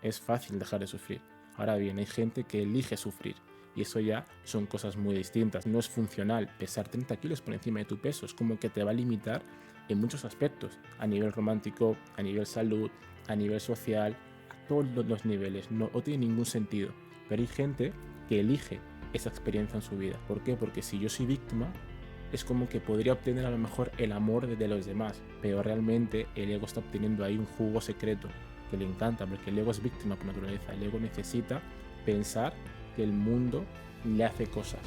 es fácil dejar de sufrir. Ahora bien, hay gente que elige sufrir y eso ya son cosas muy distintas. No es funcional pesar 30 kilos por encima de tu peso, es como que te va a limitar en muchos aspectos, a nivel romántico, a nivel salud, a nivel social, a todos los niveles. No tiene ningún sentido. Pero hay gente que elige esa experiencia en su vida. ¿Por qué? Porque si yo soy víctima, es como que podría obtener a lo mejor el amor de los demás, pero realmente el ego está obteniendo ahí un jugo secreto que le encanta, porque el ego es víctima por naturaleza. El ego necesita pensar que el mundo le hace cosas,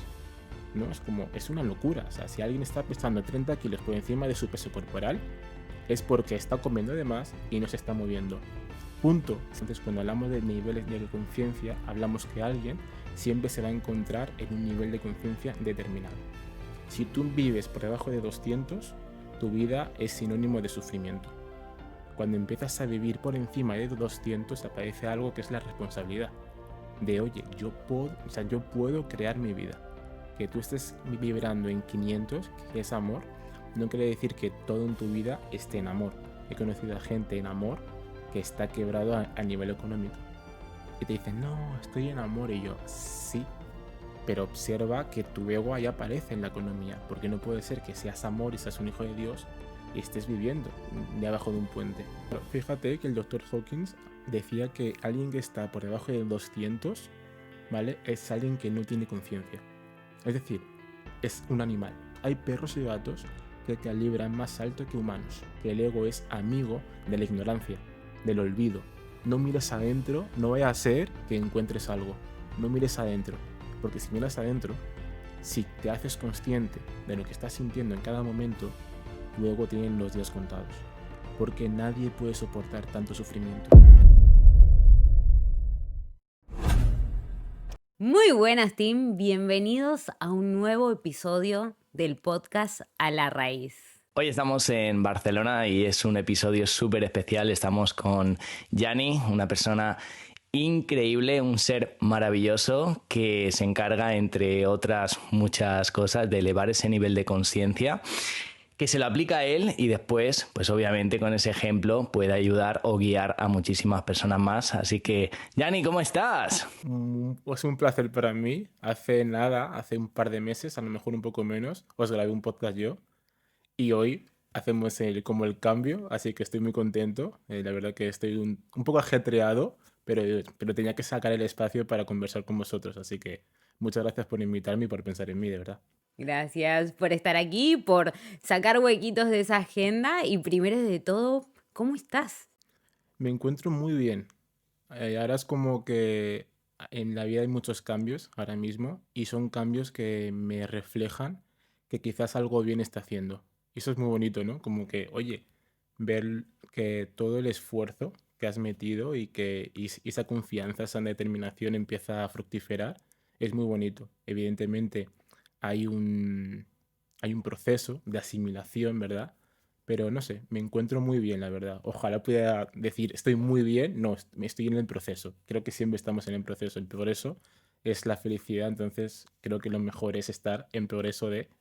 ¿no? Es una locura. O sea, si alguien está pesando 30 kilos por encima de su peso corporal, es porque está comiendo de más y no se está moviendo. Punto. Entonces, cuando hablamos de niveles de conciencia, hablamos que alguien siempre se va a encontrar en un nivel de conciencia determinado. Si tú vives por debajo de 200, tu vida es sinónimo de sufrimiento. Cuando empiezas a vivir por encima de 200, aparece algo que es la responsabilidad. De, oye, yo puedo crear mi vida. Que tú estés vibrando en 500, que es amor, no quiere decir que todo en tu vida esté en amor. He conocido a gente en amor que está quebrado a nivel económico. Y te dicen, no, estoy en amor. Y yo, sí, pero observa que tu ego ahí aparece en la economía, porque no puede ser que seas amor y seas un hijo de Dios y estés viviendo debajo de un puente. Pero fíjate que el Dr. Hawkins decía que alguien que está por debajo de 200, ¿vale? Es alguien que no tiene conciencia. Es decir, es un animal. Hay perros y gatos que calibran más alto que humanos, que el ego es amigo de la ignorancia, del olvido. No mires adentro, no vaya a ser que encuentres algo. No mires adentro. Porque si miras adentro, si te haces consciente de lo que estás sintiendo en cada momento, luego tienen los días contados. Porque nadie puede soportar tanto sufrimiento. Muy buenas, team. Bienvenidos a un nuevo episodio del podcast A la Raíz. Hoy estamos en Barcelona y es un episodio súper especial. Estamos con Yanni, una persona increíble, un ser maravilloso que se encarga, entre otras muchas cosas, de elevar ese nivel de conciencia, que se lo aplica a él y después, pues obviamente con ese ejemplo puede ayudar o guiar a muchísimas personas más. Así que, Yanni, ¿cómo estás? Pues un placer para mí. Hace un par de meses, a lo mejor un poco menos, os grabé un podcast yo. Y hoy hacemos como el cambio, así que estoy muy contento. La verdad que estoy un poco ajetreado, pero tenía que sacar el espacio para conversar con vosotros. Así que muchas gracias por invitarme y por pensar en mí, de verdad. Gracias por estar aquí, por sacar huequitos de esa agenda y primero de todo, ¿cómo estás? Me encuentro muy bien. Ahora es como que en la vida hay muchos cambios ahora mismo y son cambios que me reflejan que quizás algo bien está haciendo. Y eso es muy bonito, ¿no? Como que, oye, ver que todo el esfuerzo que has metido y esa confianza, esa determinación empieza a fructiferar, es muy bonito. Evidentemente hay hay un proceso de asimilación, ¿verdad? Pero no sé, me encuentro muy bien, la verdad. Ojalá pudiera decir estoy muy bien. No, estoy en el proceso. Creo que siempre estamos en el proceso. El progreso es la felicidad, entonces creo que lo mejor es estar en progreso de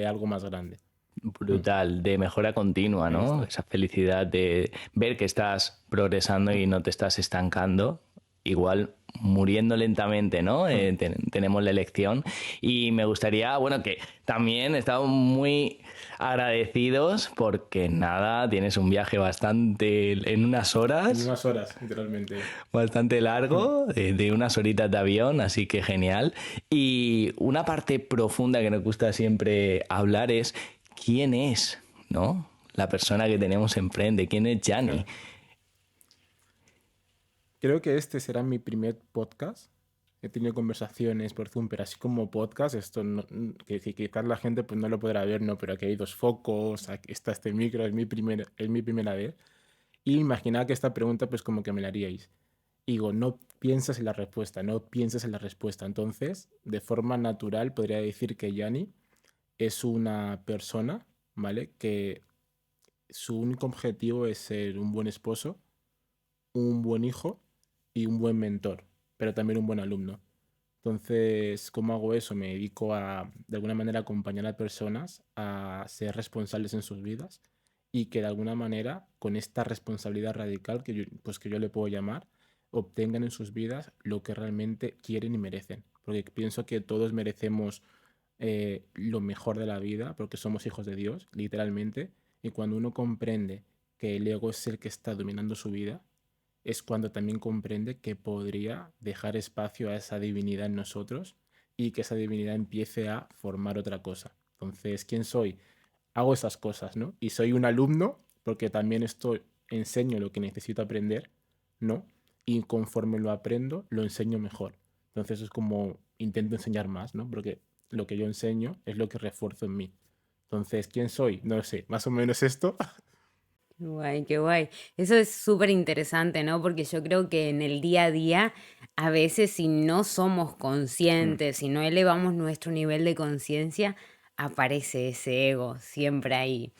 algo más grande. Mm, Brutal, de mejora continua, ahí ¿no? está. Esa felicidad de ver que estás progresando y no te estás estancando. Igual muriendo lentamente, ¿no? Mm. Tenemos la elección. Y me gustaría, bueno, que también estamos muy agradecidos porque nada, tienes un viaje bastante en unas En horas, unas horas, literalmente. bastante Mm. largo, de unas horitas de avión, así que genial. Y una parte profunda que nos gusta siempre hablar es quién es, ¿no? La persona que tenemos enfrente, quién es Gianni. Ja. Creo que este será mi primer podcast. He tenido conversaciones por Zoom, pero así como podcast, esto que quizás la gente pues no lo podrá ver, ¿no? Pero aquí hay dos focos, aquí está este micro, es mi primera vez. Y imaginaba que esta pregunta pues como que me la haríais. Y digo, no piensas en la respuesta, no piensas en la respuesta. Entonces, de forma natural podría decir que Yanni es una persona, ¿vale? Que su único objetivo es ser un buen esposo, un buen hijo y un buen mentor, pero también un buen alumno. Entonces, ¿cómo hago eso? Me dedico a, de alguna manera, acompañar a personas a ser responsables en sus vidas y que de alguna manera, con esta responsabilidad radical que yo le puedo llamar, obtengan en sus vidas lo que realmente quieren y merecen. Porque pienso que todos merecemos lo mejor de la vida, porque somos hijos de Dios, literalmente. Y cuando uno comprende que el ego es el que está dominando su vida, es cuando también comprende que podría dejar espacio a esa divinidad en nosotros y que esa divinidad empiece a formar otra cosa. Entonces, ¿quién soy? Hago esas cosas, ¿no? Y soy un alumno porque también enseño lo que necesito aprender, ¿no? Y conforme lo aprendo, lo enseño mejor. Entonces es como intento enseñar más, ¿no? Porque lo que yo enseño es lo que refuerzo en mí. Entonces, ¿quién soy? No lo sé, más o menos esto. Qué guay, qué guay. Eso es súper interesante, ¿no? Porque yo creo que en el día a día, a veces si no somos Mm, conscientes, si no elevamos nuestro nivel de conciencia, aparece ese ego siempre ahí.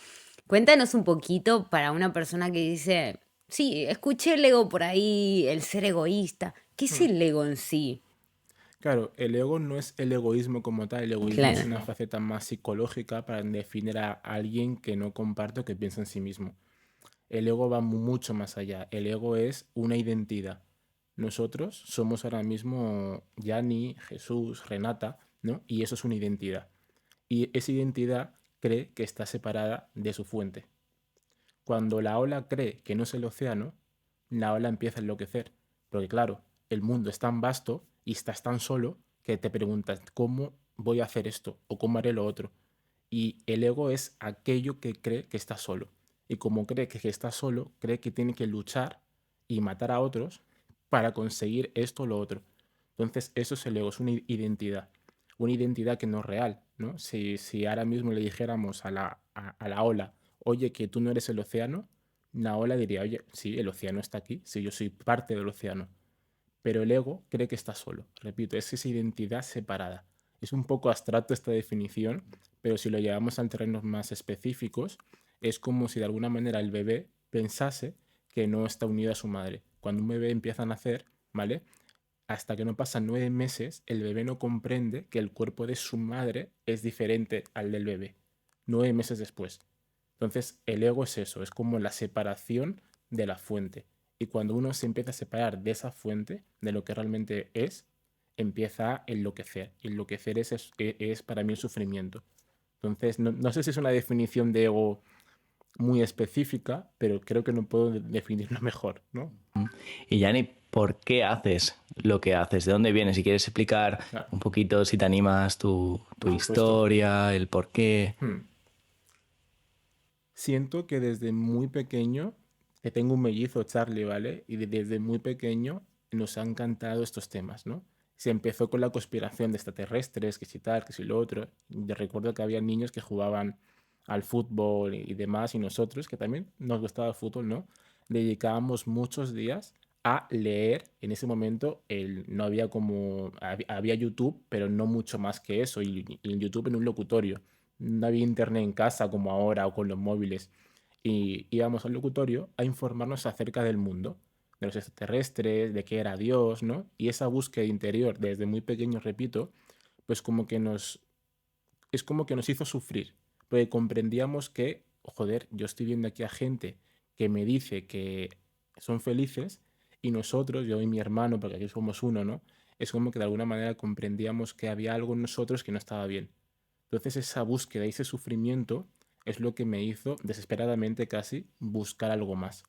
Cuéntanos un poquito para una persona que dice, sí, escuché el ego por ahí, el ser egoísta. ¿Qué es mm. el ego en sí? Claro, el ego no es el egoísmo como tal, el egoísmo es Claro. una faceta más psicológica para definir a alguien que no comparte o que piensa en sí mismo. El ego va mucho más allá. El ego es una identidad. Nosotros somos ahora mismo Yanni, Jesús, Renata, ¿no? Y eso es una identidad. Y esa identidad cree que está separada de su fuente. Cuando la ola cree que no es el océano, la ola empieza a enloquecer. Porque claro, el mundo es tan vasto y estás tan solo que te preguntas, ¿cómo voy a hacer esto? ¿O cómo haré lo otro? Y el ego es aquello que cree que está solo. Y como cree que está solo, cree que tiene que luchar y matar a otros para conseguir esto o lo otro. Entonces, eso es el ego, es una identidad. Una identidad que no es real, ¿no? Si ahora mismo le dijéramos a la ola, oye, que tú no eres el océano, la ola diría, oye, sí, el océano está aquí, sí, yo soy parte del océano. Pero el ego cree que está solo. Repito, es esa identidad separada. Es un poco abstracto esta definición, pero si lo llevamos a terrenos más específicos, es como si de alguna manera el bebé pensase que no está unido a su madre. Cuando un bebé empieza a nacer, ¿vale? Hasta que no pasan 9 meses, el bebé no comprende que el cuerpo de su madre es diferente al del bebé. 9 meses después. Entonces, el ego es eso, es como la separación de la fuente. Y cuando uno se empieza a separar de esa fuente, de lo que realmente es, empieza a enloquecer. Y enloquecer es para mí el sufrimiento. Entonces, no sé si es una definición de ego muy específica, pero creo que no puedo definirlo mejor, ¿no? Y Yanni, ¿por qué haces lo que haces? ¿De dónde vienes? Si quieres explicar Claro, un poquito, si te animas, tu por supuesto. historia, el por qué. Hmm. Siento que desde muy pequeño, que tengo un mellizo, Charlie, ¿vale? Y desde muy pequeño nos han encantado estos temas, ¿no? Se empezó con la conspiración de extraterrestres, que si tal, que si lo otro. Yo recuerdo que había niños que jugaban al fútbol y demás, y nosotros, que también nos gustaba el fútbol, ¿no? Dedicábamos muchos días a leer. En ese momento no había como, había YouTube, pero no mucho más que eso, y YouTube en un locutorio. No había internet en casa como ahora o con los móviles. Y íbamos al locutorio a informarnos acerca del mundo, de los extraterrestres, de qué era Dios, ¿no? Y esa búsqueda interior, desde muy pequeño, repito, pues es como que nos hizo sufrir, porque comprendíamos que, joder, yo estoy viendo aquí a gente que me dice que son felices y nosotros, yo y mi hermano, porque aquí somos uno, ¿no? Es como que de alguna manera comprendíamos que había algo en nosotros que no estaba bien. Entonces esa búsqueda y ese sufrimiento es lo que me hizo desesperadamente casi buscar algo más.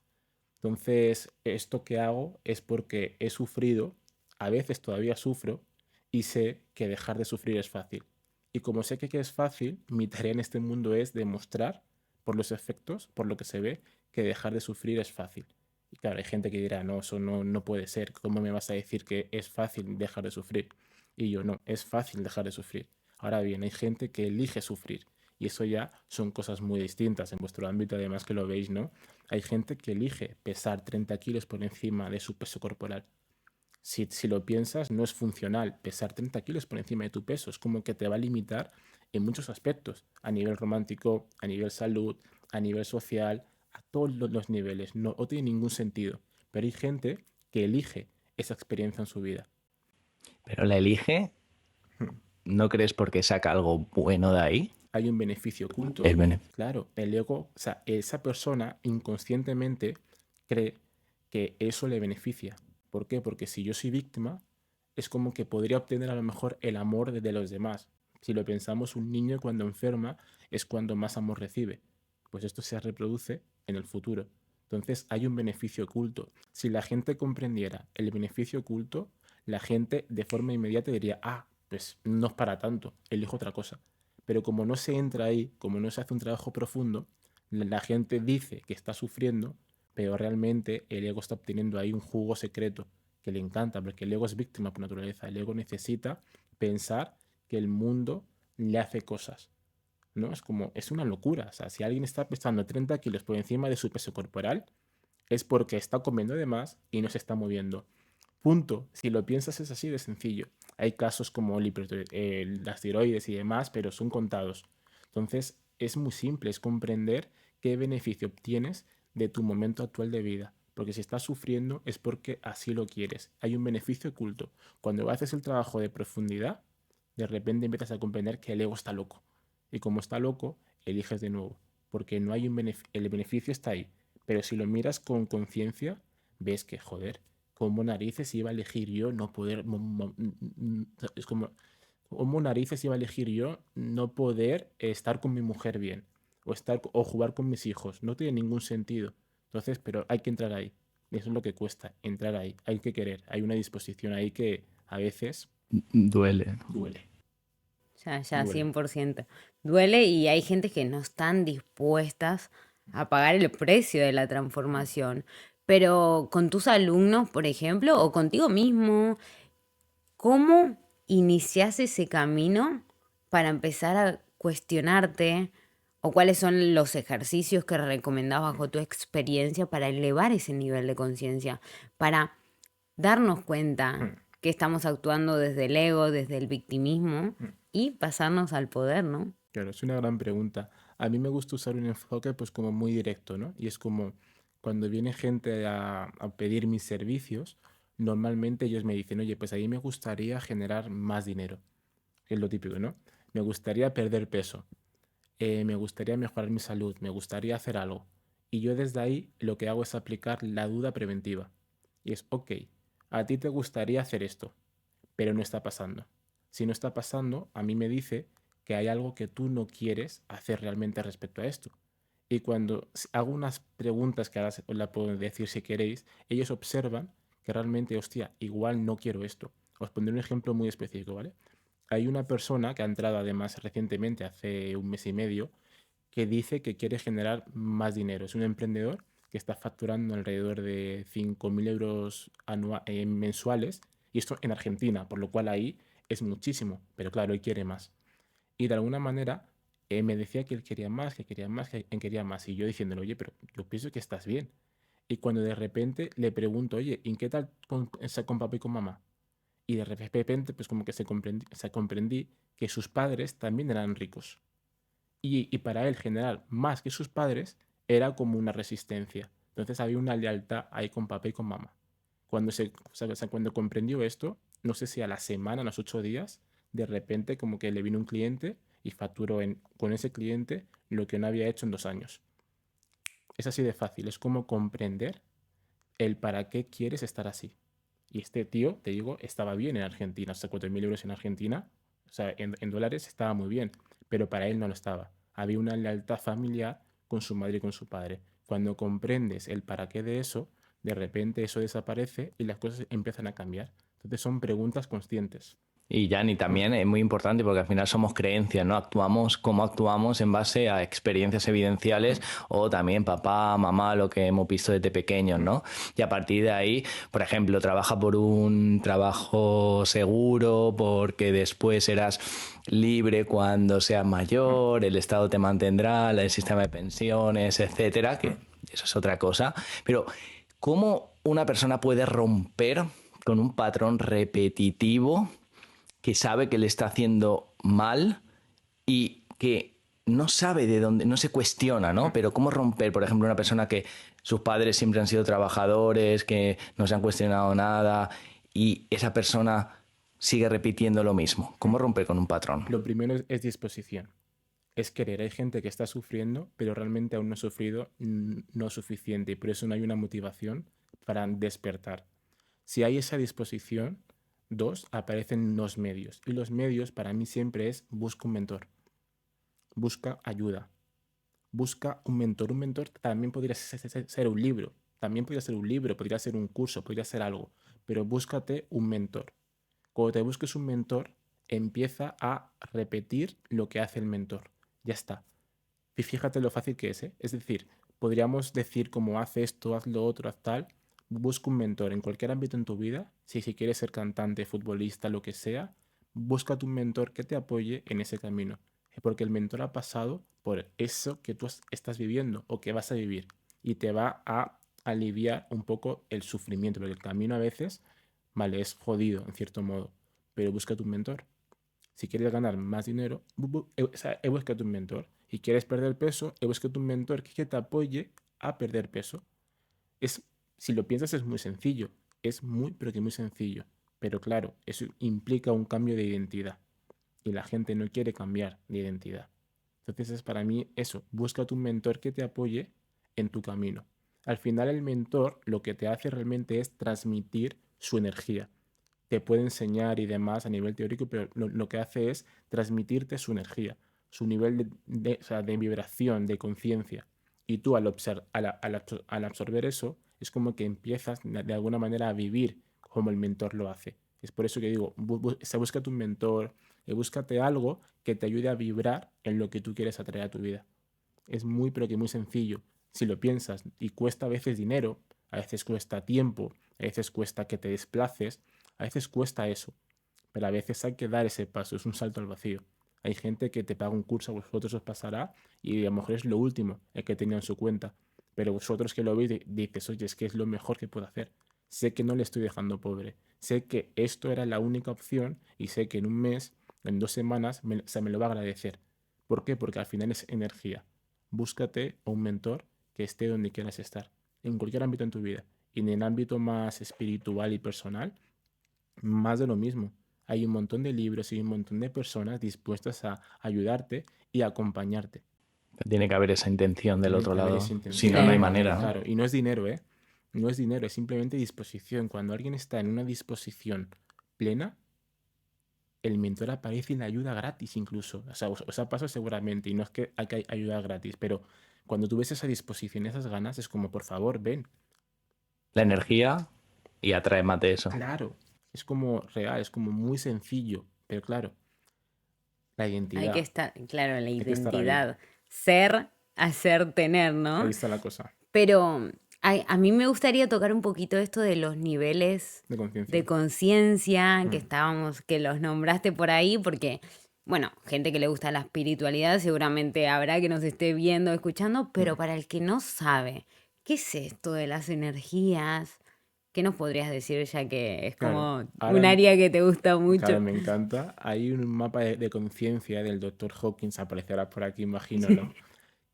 Entonces esto que hago es porque he sufrido, a veces todavía sufro y sé que dejar de sufrir es fácil. Y como sé que es fácil, mi tarea en este mundo es demostrar por los efectos, por lo que se ve, que dejar de sufrir es fácil. Y claro, hay gente que dirá, no, eso no puede ser. ¿Cómo me vas a decir que es fácil dejar de sufrir? Y yo no, es fácil dejar de sufrir. Ahora bien, hay gente que elige sufrir. Y eso ya son cosas muy distintas en vuestro ámbito, además que lo veis, ¿no? Hay gente que elige pesar 30 kilos por encima de su peso corporal. Si lo piensas, no es funcional pesar 30 kilos por encima de tu peso. Es como que te va a limitar en muchos aspectos, a nivel romántico, a nivel salud, a nivel social, a todos los niveles. No tiene ningún sentido. Pero hay gente que elige esa experiencia en su vida. Pero la elige, ¿no crees porque saca algo bueno de ahí? Hay un beneficio oculto. El beneficio. Claro, el ego, o sea, esa persona inconscientemente cree que eso le beneficia. ¿Por qué? Porque si yo soy víctima, es como que podría obtener a lo mejor el amor de los demás. Si lo pensamos, un niño cuando enferma es cuando más amor recibe. Pues esto se reproduce en el futuro. Entonces hay un beneficio oculto. Si la gente comprendiera el beneficio oculto, la gente de forma inmediata diría, ah, pues no es para tanto, elijo otra cosa. Pero como no se entra ahí, como no se hace un trabajo profundo, la gente dice que está sufriendo, pero realmente el ego está obteniendo ahí un jugo secreto que le encanta, porque el ego es víctima por naturaleza. El ego necesita pensar que el mundo le hace cosas, ¿no? Es como, es una locura. O sea, si alguien está pesando 30 kilos por encima de su peso corporal, es porque está comiendo de más y no se está moviendo. Punto. Si lo piensas es así de sencillo. Hay casos como las tiroides y demás, pero son contados. Entonces, es muy simple, es comprender qué beneficio obtienes de tu momento actual de vida. Porque si estás sufriendo es porque así lo quieres. Hay un beneficio oculto. Cuando haces el trabajo de profundidad, de repente empiezas a comprender que el ego está loco. Y como está loco, eliges de nuevo. Porque no hay el beneficio está ahí. Pero si lo miras con conciencia, ves que, joder, como narices iba a elegir yo no poder. Es como narices iba a elegir yo no poder estar con mi mujer bien. O jugar con mis hijos. No tiene ningún sentido. Entonces, pero hay que entrar ahí. Eso es lo que cuesta, entrar ahí. Hay que querer. Hay una disposición ahí que a veces Duele. duele. Ya, Duele. 100%. Duele y hay gente que no están dispuestas a pagar el precio de la transformación. Pero con tus alumnos, por ejemplo, o contigo mismo, ¿cómo inicias ese camino para empezar a cuestionarte? ¿O cuáles son los ejercicios que recomendás bajo tu experiencia para elevar ese nivel de conciencia? Para darnos cuenta que estamos actuando desde el ego, desde el victimismo y pasarnos al poder, ¿no? Claro, es una gran pregunta. A mí me gusta usar un enfoque pues como muy directo, ¿no? Y es como cuando viene gente a pedir mis servicios, normalmente ellos me dicen, oye, pues a mí me gustaría generar más dinero, que es lo típico, ¿no? Me gustaría perder peso, me gustaría mejorar mi salud, me gustaría hacer algo. Y yo desde ahí lo que hago es aplicar la duda preventiva. Y es, ok, a ti te gustaría hacer esto, pero no está pasando. Si no está pasando, a mí me dice que hay algo que tú no quieres hacer realmente respecto a esto. Y cuando hago unas preguntas que ahora os la puedo decir si queréis, ellos observan que realmente, hostia, igual no quiero esto. Os pondré un ejemplo muy específico, ¿vale? Hay una persona que ha entrado además recientemente, hace un mes y medio, que dice que quiere generar más dinero. Es un emprendedor que está facturando alrededor de 5.000 euros mensuales, y esto en Argentina, por lo cual ahí es muchísimo, pero claro, él quiere más. Y de alguna manera me decía que él quería más, que quería más, que él quería más. Y yo diciéndole, oye, pero yo pienso que estás bien. Y cuando de repente le pregunto, oye, ¿y qué tal con papá y con mamá? Y de repente, pues como que se comprendí que sus padres también eran ricos. Y para él generar más que sus padres era como una resistencia. Entonces había una lealtad ahí con papá y con mamá. Cuando comprendió esto, no sé si a la semana, a los 8 días, de repente como que le vino un cliente y facturó con ese cliente lo que no había hecho en 2 años. Es así de fácil, es como comprender el para qué quieres estar así. Y este tío, te digo, estaba bien en Argentina, o sea, 4.000 euros en Argentina, o sea, en dólares estaba muy bien, pero para él no lo estaba. Había una lealtad familiar con su madre y con su padre. Cuando comprendes el para qué de eso, de repente eso desaparece y las cosas empiezan a cambiar. Entonces son preguntas conscientes. Y Yanni, también es muy importante porque al final somos creencias, ¿no? Actuamos como actuamos en base a experiencias evidenciales o también papá, mamá, lo que hemos visto desde pequeños, ¿no? Y a partir de ahí, por ejemplo, trabaja por un trabajo seguro porque después serás libre cuando seas mayor, el Estado te mantendrá, el sistema de pensiones, etcétera, que eso es otra cosa. Pero, ¿cómo una persona puede romper con un patrón repetitivo que sabe que le está haciendo mal y que no sabe de dónde, no se cuestiona, ¿no? Pero ¿cómo romper, por ejemplo, una persona que sus padres siempre han sido trabajadores, que no se han cuestionado nada y esa persona sigue repitiendo lo mismo? ¿Cómo romper con un patrón? Lo primero es disposición, es querer. Hay gente que está sufriendo, pero realmente aún no ha sufrido no suficiente y por eso no hay una motivación para despertar. Si hay esa disposición, dos, aparecen los medios. Y los medios para mí siempre es busca un mentor, busca ayuda, busca un mentor. Un mentor también podría ser un libro, también podría ser un libro, podría ser un curso, podría ser algo, pero búscate un mentor. Cuando te busques un mentor, empieza a repetir lo que hace el mentor. Ya está. Y fíjate lo fácil que es, ¿eh? Es decir, podríamos decir como haz esto, haz lo otro, haz tal. Busca un mentor en cualquier ámbito en tu vida. Si quieres ser cantante, futbolista, lo que sea, búscate un mentor que te apoye en ese camino. Porque el mentor ha pasado por eso que tú estás viviendo o que vas a vivir. Y te va a aliviar un poco el sufrimiento. Porque el camino a veces, vale, es jodido en cierto modo. Pero búscate un mentor. Si quieres ganar más dinero, búscate un mentor. Y quieres perder peso, búscate un mentor que te apoye a perder peso. Es, si lo piensas es muy sencillo, es muy, pero que muy sencillo. Pero claro, eso implica un cambio de identidad. Y la gente no quiere cambiar de identidad. Entonces es para mí eso, búscate un mentor que te apoye en tu camino. Al final el mentor lo que te hace realmente es transmitir su energía. Te puede enseñar y demás a nivel teórico, pero lo que hace es transmitirte su energía, su nivel o sea, de vibración, de conciencia. Y tú al absorber eso, es como que empiezas de alguna manera a vivir como el mentor lo hace. Es por eso que digo, búscate un mentor, búscate algo que te ayude a vibrar en lo que tú quieres atraer a tu vida. Es muy, pero que muy sencillo. Si lo piensas, y cuesta a veces dinero, a veces cuesta tiempo, a veces cuesta que te desplaces, a veces cuesta eso, pero a veces hay que dar ese paso, es un salto al vacío. Hay gente que te paga un curso, a vosotros os pasará y a lo mejor es lo último el que tenía en su cuenta, pero vosotros que lo veis dices, oye, es que es lo mejor que puedo hacer. Sé que no le estoy dejando pobre, sé que esto era la única opción y sé que en un mes, en 2 semanas, me lo va a agradecer. ¿Por qué? Porque al final es energía. Búscate un mentor que esté donde quieras estar, en cualquier ámbito en tu vida. Y en el ámbito más espiritual y personal, más de lo mismo. Hay un montón de libros y un montón de personas dispuestas a ayudarte y a acompañarte. Tiene que haber esa intención del Tiene otro que haber lado. esa Si intención. no, no hay Sí. manera, ¿no? Claro, y no es dinero, ¿eh? No es dinero, es simplemente disposición. Cuando alguien está en una disposición plena, el mentor aparece y le ayuda gratis incluso. O sea, os ha pasado seguramente, y no es que hay que ayudar gratis, pero cuando tú ves esa disposición, esas ganas, es como, por favor, ven. La energía y atrae más de eso. Claro, es como real, es como muy sencillo, pero claro, la Hay que identidad, estar, claro, la hay que estar ahí. identidad. Ser, hacer, tener, Ahí ¿no? está la cosa Pero a mí me gustaría tocar un poquito esto de los niveles de de conciencia. conciencia que Mm, estábamos, que los nombraste por ahí, porque, bueno, gente que le gusta la espiritualidad seguramente habrá que nos esté viendo, escuchando, pero mm. para el que no sabe, ¿qué es esto de las energías? ¿Qué nos podrías decir ya que es Claro, como un ahora, área que te gusta claro, mucho? me encanta. Hay un mapa de conciencia del doctor Hawkins, aparecerá por aquí, imagino, ¿no?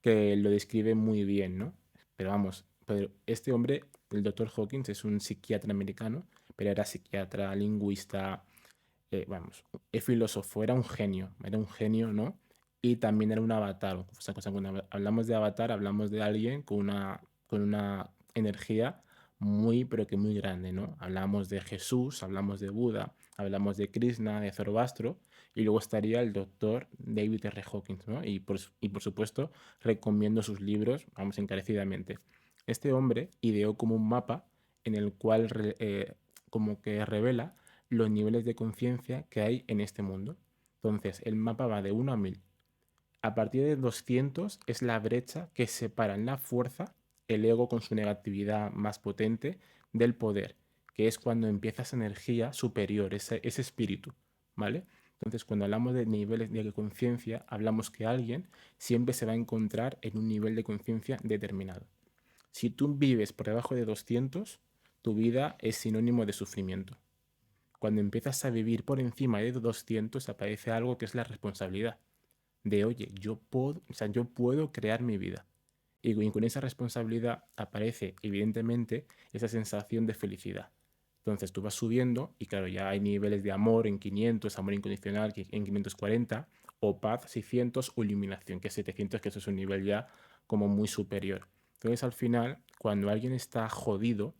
Que lo describe muy bien, ¿no? Pero vamos, pero este hombre, el doctor Hawkins, es un psiquiatra americano, pero era psiquiatra, lingüista, vamos, es filósofo, era un genio, ¿no? Y también era un avatar. O sea, cuando hablamos de avatar, hablamos de alguien con una energía muy, pero que muy grande, ¿no? Hablamos de Jesús, hablamos de Buda, hablamos de Krishna, de Zoroastro, y luego estaría el doctor David R. Hawkins, ¿no? Y por supuesto, recomiendo sus libros, vamos, encarecidamente. Este hombre ideó como un mapa en el cual como que revela los niveles de conciencia que hay en este mundo. Entonces, el mapa va de 1 a 1000. A partir de 200 es la brecha que separa en la fuerza el ego con su negatividad más potente del poder, que es cuando empieza esa energía superior, ese espíritu, ¿vale? Entonces, cuando hablamos de niveles de conciencia, hablamos que alguien siempre se va a encontrar en un nivel de conciencia determinado. Si tú vives por debajo de 200, tu vida es sinónimo de sufrimiento. Cuando empiezas a vivir por encima de 200, aparece algo que es la responsabilidad. De, oye, yo puedo crear mi vida. Y con esa responsabilidad aparece, evidentemente, esa sensación de felicidad. Entonces tú vas subiendo y claro, ya hay niveles de amor en 500, amor incondicional en 540, o paz 600 o iluminación, que es 700, que eso es un nivel ya como muy superior. Entonces al final, cuando alguien está jodido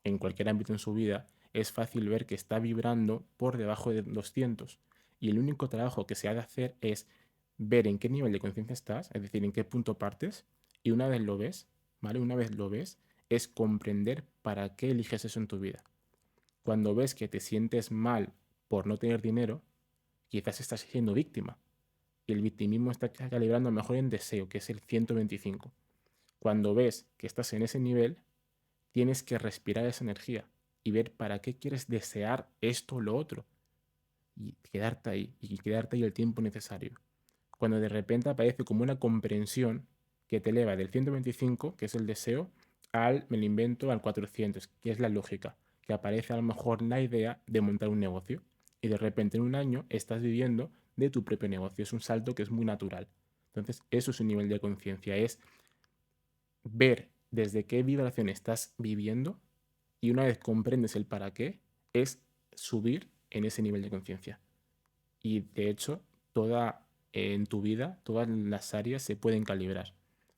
en cualquier ámbito en su vida, es fácil ver que está vibrando por debajo de 200. Y el único trabajo que se ha de hacer es ver en qué nivel de conciencia estás, es decir, en qué punto partes, y una vez lo ves, ¿vale? Una vez lo ves, es comprender para qué eliges eso en tu vida. Cuando ves que te sientes mal por no tener dinero, quizás estás siendo víctima. Y el victimismo está calibrando mejor en deseo, que es el 125. Cuando ves que estás en ese nivel, tienes que respirar esa energía y ver para qué quieres desear esto o lo otro. Y quedarte ahí el tiempo necesario. Cuando de repente aparece como una comprensión que te eleva del 125, que es el deseo, me lo invento, al 400, que es la lógica, que aparece a lo mejor la idea de montar un negocio. Y de repente en un año estás viviendo de tu propio negocio. Es un salto que es muy natural. Entonces, eso es un nivel de conciencia, es ver desde qué vibración estás viviendo y una vez comprendes el para qué, es subir en ese nivel de conciencia. Y de hecho, en tu vida, todas las áreas se pueden calibrar.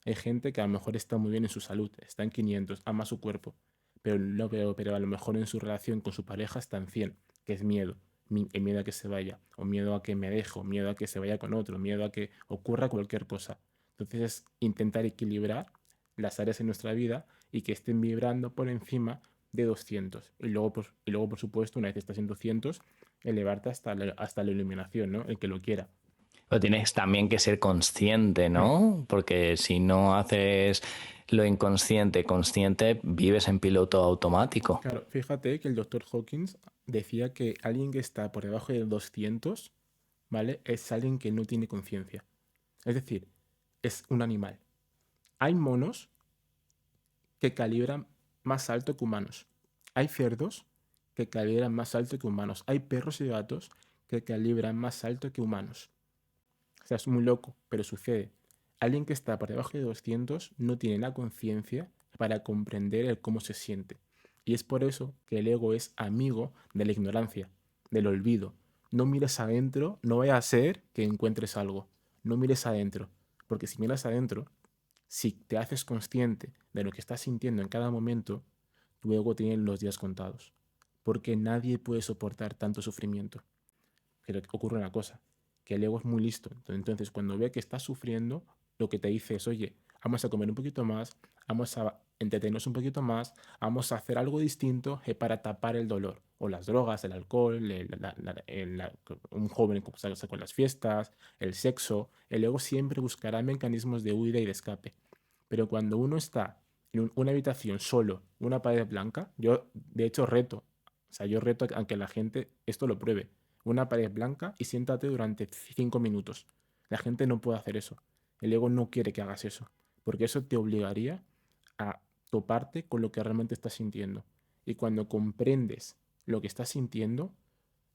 Hay gente que a lo mejor está muy bien en su salud, está en 500, ama su cuerpo, pero a lo mejor en su relación con su pareja está en 100, que es miedo. El miedo a que se vaya, o miedo a que me deje, o miedo a que se vaya con otro, miedo a que ocurra cualquier cosa. Entonces es intentar equilibrar las áreas en nuestra vida y que estén vibrando por encima de 200. Y luego, por supuesto, una vez estás en 200, elevarte hasta la iluminación, ¿no? El que lo quiera. Pero tienes también que ser consciente, Hmm. ¿no? Porque si no haces lo inconsciente consciente, vives en piloto automático. Claro, fíjate que el doctor Hawkins decía que alguien que está por debajo de 200, ¿vale? Es alguien que no tiene conciencia. Es decir, es un animal. Hay monos que calibran más alto que humanos. Hay cerdos que calibran más alto que humanos. Hay perros y gatos que calibran más alto que humanos. O sea, es muy loco, pero sucede. Alguien que está por debajo de 200 no tiene la conciencia para comprender el cómo se siente. Y es por eso que el ego es amigo de la ignorancia, del olvido. No mires adentro, no vaya a ser que encuentres algo. No mires adentro, porque si miras adentro, si te haces consciente de lo que estás sintiendo en cada momento, tu ego tiene los días contados. Porque nadie puede soportar tanto sufrimiento. Pero ocurre una cosa, que el ego es muy listo. Entonces, cuando ve que estás sufriendo, lo que te dice es, oye, vamos a comer un poquito más, vamos a entretenernos un poquito más, vamos a hacer algo distinto para tapar el dolor. O las drogas, el alcohol, un joven que salga con las fiestas, el sexo. El ego siempre buscará mecanismos de huida y de escape. Pero cuando uno está en una habitación solo, una pared blanca, yo de hecho reto, o sea, yo reto a que la gente esto lo pruebe. Una pared blanca y siéntate durante 5 minutos. La gente no puede hacer eso. El ego no quiere que hagas eso, porque eso te obligaría a toparte con lo que realmente estás sintiendo. Y cuando comprendes lo que estás sintiendo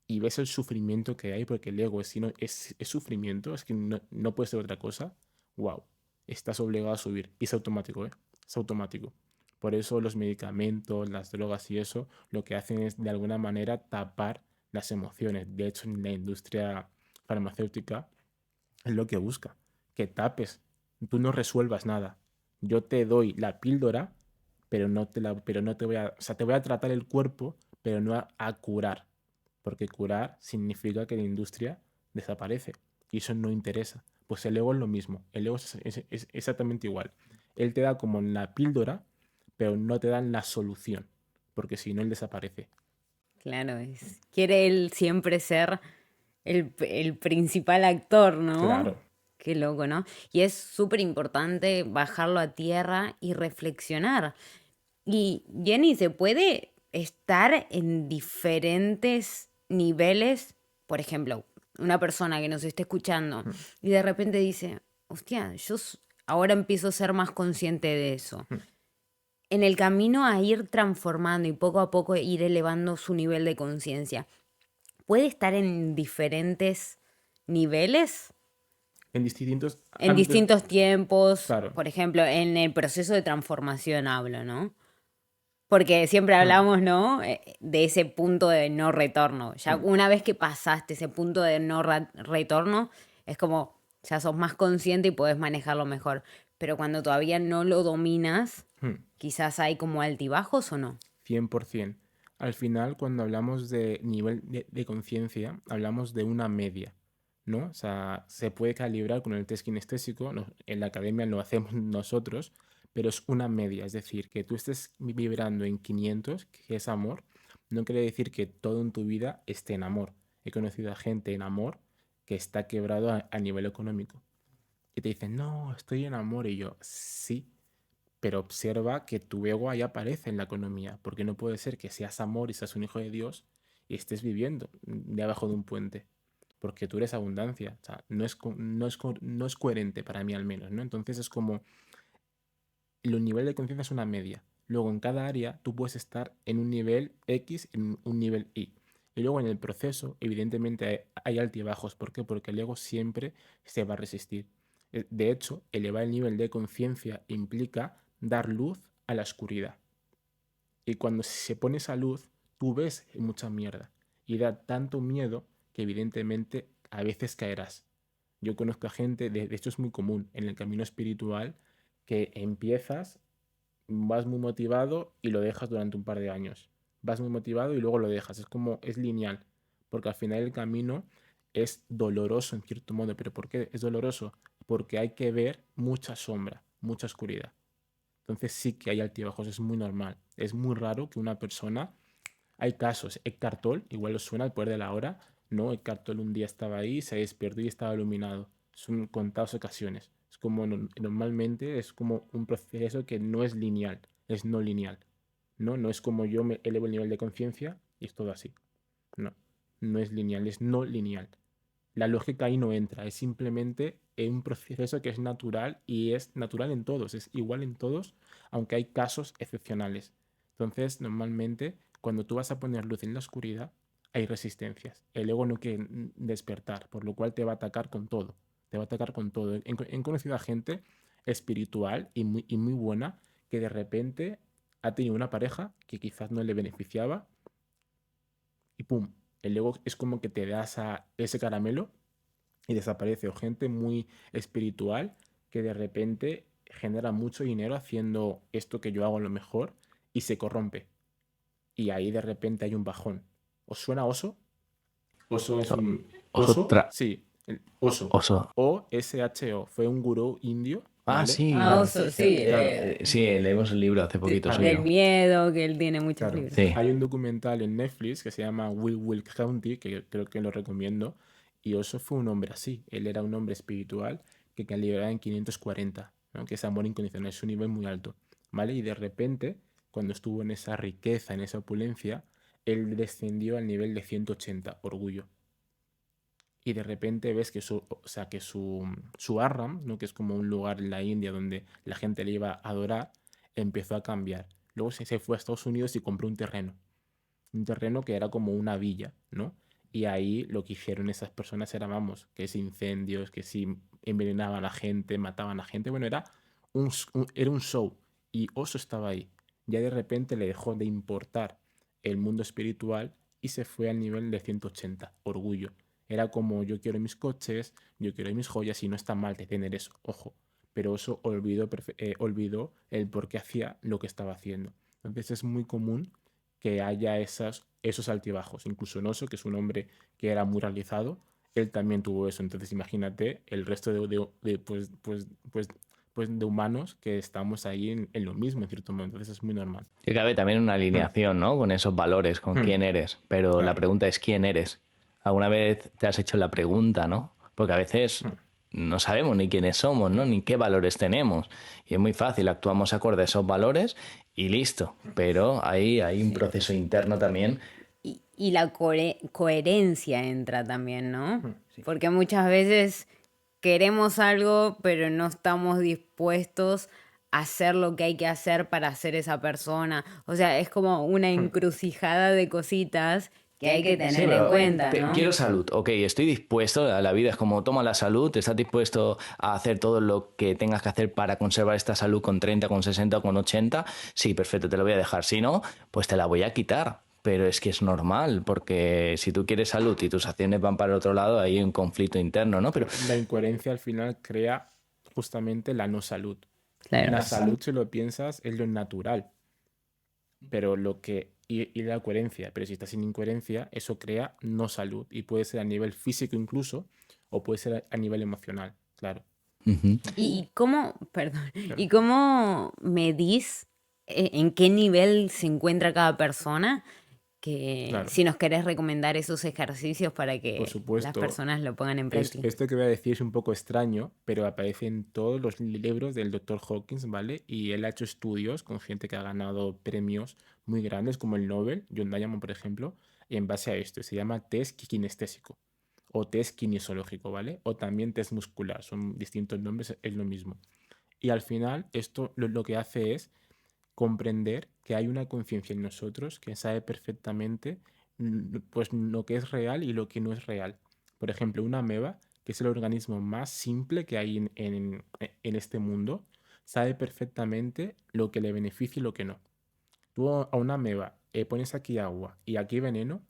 y ves el sufrimiento que hay, porque el ego es sufrimiento, es que no puede ser otra cosa, wow, estás obligado a subir. Y es automático, ¿eh? Es automático. Por eso los medicamentos, las drogas y eso, lo que hacen es de alguna manera tapar las emociones. De hecho, en la industria farmacéutica es lo que busca, que tapes, tú no resuelvas nada. Yo te doy la píldora, pero no te voy a, o sea, te voy a tratar el cuerpo, pero no a curar, porque curar significa que la industria desaparece y eso no interesa. Pues el ego es lo mismo, el ego es exactamente igual. Él te da como la píldora, pero no te dan la solución, porque si no, él desaparece. Claro, quiere él siempre ser el principal actor, ¿no? Claro. Qué loco, ¿no? Y es súper importante bajarlo a tierra y reflexionar. Y Jenny, ¿se puede estar en diferentes niveles? Por ejemplo, una persona que nos esté escuchando Mm, y de repente dice, hostia, ahora empiezo a ser más consciente de eso. mm. En el camino a ir transformando y poco a poco ir elevando su nivel de conciencia, ¿puede estar en diferentes niveles? En distintos En ámbitos, distintos tiempos, claro. por ejemplo, en el proceso de transformación hablo, ¿no? Porque siempre Mm, hablamos, ¿no? De ese punto de no retorno. Ya mm. una vez que pasaste ese punto de no retorno, es como ya sos más consciente y podés manejarlo mejor. Pero cuando todavía no lo dominas, Mm, quizás hay como altibajos o no. 100%. al final, cuando hablamos de nivel de conciencia, hablamos de una media, ¿no? O sea, se puede calibrar con el test kinestésico, en la academia lo hacemos nosotros, pero es una media, es decir, que tú estés vibrando en 500, que es amor, no quiere decir que todo en tu vida esté en amor. He conocido a gente en amor que está quebrado a nivel económico y te dicen, no, estoy en amor, y yo, sí, pero observa que tu ego ahí aparece en la economía, porque no puede ser que seas amor y seas un hijo de Dios y estés viviendo debajo de un puente, porque tú eres abundancia. O sea, no es coherente para mí al menos, ¿no? Entonces es como, el nivel de conciencia es una media. Luego en cada área tú puedes estar en un nivel X, en un nivel Y. Y luego en el proceso, evidentemente hay altibajos. ¿Por qué? Porque el ego siempre se va a resistir. De hecho, elevar el nivel de conciencia implica dar luz a la oscuridad. Y cuando se pone esa luz, tú ves mucha mierda. Y da tanto miedo que evidentemente a veces caerás. Yo conozco a gente, de hecho es muy común en el camino espiritual, que empiezas, vas muy motivado y lo dejas durante un par de años. Vas muy motivado y luego lo dejas. Es como, es lineal. Porque al final el camino es doloroso en cierto modo. ¿Pero por qué es doloroso? Porque hay que ver mucha sombra, mucha oscuridad. Entonces sí que hay altibajos, es muy normal. Es muy raro que una persona... Hay casos, Eckhart Tolle, igual os suena el poder de la hora, ¿no? Eckhart Tolle un día estaba ahí, se despertó y estaba iluminado. Son contadas ocasiones. Es como normalmente es como un proceso que no es lineal, es no lineal. ¿No? No es como yo me elevo el nivel de conciencia y es todo así. No, no es lineal, es no lineal. La lógica ahí no entra, es simplemente un proceso que es natural y es natural en todos, es igual en todos, aunque hay casos excepcionales. Entonces, normalmente, cuando tú vas a poner luz en la oscuridad, hay resistencias. El ego no quiere despertar, por lo cual te va a atacar con todo. Te va a atacar con todo. He conocido a gente espiritual y muy buena que de repente ha tenido una pareja que quizás no le beneficiaba y ¡pum! El ego es como que te das a ese caramelo y desaparece. O gente muy espiritual que de repente genera mucho dinero haciendo esto que yo hago a lo mejor y se corrompe. Y ahí de repente hay un bajón. ¿Os suena oso? Oso es un... ¿Oso? Otra. Sí, el oso. Oso. O-S-H-O. Fue un gurú indio, Ah, ¿vale? sí. Ah, oso, sí. Claro, Sí, leímos un libro hace poquito claro, Del suyo. miedo, que él tiene muchos claro. libros. Sí. Hay un documental en Netflix que se llama Will County, que creo que lo recomiendo. Y Oso fue un hombre así. Él era un hombre espiritual que calibraba en 540, ¿no? Que es amor incondicional, es un nivel muy alto, ¿vale? Y de repente, cuando estuvo en esa riqueza, en esa opulencia, él descendió al nivel de 180, orgullo. Y de repente ves que o sea, que su Arram, ¿no? Que es como un lugar en la India donde la gente le iba a adorar, empezó a cambiar. Luego se fue a Estados Unidos y compró un terreno que era como una villa, ¿no? Y ahí lo que hicieron esas personas era, vamos, que si incendios, que si envenenaban a gente, mataban a gente, bueno, era un show. Y Oso estaba ahí. Ya de repente le dejó de importar el mundo espiritual y se fue al nivel de 180, orgullo. Era como yo quiero mis coches, yo quiero mis joyas y no está mal de tener eso, ojo. Pero Oso olvidó el por qué hacía lo que estaba haciendo. Entonces es muy común que haya esos altibajos. Incluso Noso, que es un hombre que era muy realizado, él también tuvo eso. Entonces imagínate el resto de humanos que estamos ahí en lo mismo, en cierto modo. Entonces es muy normal. Y cabe también una Hmm, alineación, ¿no? Con esos valores, con hmm, quién eres. Pero la claro. pregunta es quién eres. ¿Alguna vez te has hecho la pregunta, no? Porque a veces Hmm, no sabemos ni quiénes somos, ¿no? Ni qué valores tenemos. Y es muy fácil, actuamos acorde a esos valores y listo. Pero ahí hay un Sí. proceso interno también. Y la coherencia entra también, ¿no? hmm. Porque muchas veces queremos algo, pero no estamos dispuestos a hacer lo que hay que hacer para ser esa persona. O sea, es como una encrucijada de cositas que hay que Sí, tener en pero cuenta, ¿no? quiero salud. Ok, estoy dispuesto, a la vida es como toma la salud, estás dispuesto a hacer todo lo que tengas que hacer para conservar esta salud con 30, con 60 o con 80. Sí, perfecto, te lo voy a dejar. Si no, pues te la voy a quitar. Pero es que es normal, porque si tú quieres salud y tus acciones van para el otro lado, hay un conflicto interno, ¿no? Pero Claro, la incoherencia al final crea justamente la no salud. Claro. La salud, si lo piensas, es lo natural. pero y la coherencia, pero si estás en incoherencia, eso crea no salud y puede ser a nivel físico incluso o puede ser a nivel emocional, claro. Ujú. ¿Y cómo, perdón, Claro, y cómo medís en qué nivel se encuentra cada persona? Que claro, si nos querés recomendar esos ejercicios para por que las supuesto. personas lo pongan en práctica. Esto que voy a decir es un poco extraño, pero aparece en todos los libros del Dr. Hawkins, ¿vale? Y él ha hecho estudios con gente que ha ganado premios muy grandes, como el Nobel, John Diamond, por ejemplo, y en base a esto se llama test kinestésico o test kinesiológico, ¿vale? O también test muscular, son distintos nombres, es lo mismo. Y al final, esto lo que hace es comprender que hay una conciencia en nosotros que sabe perfectamente pues lo que es real y lo que no es real. Por ejemplo, una ameba, que es el organismo más simple que hay en este mundo, sabe perfectamente lo que le beneficia y lo que no. Tú a una ameba pones aquí agua y aquí veneno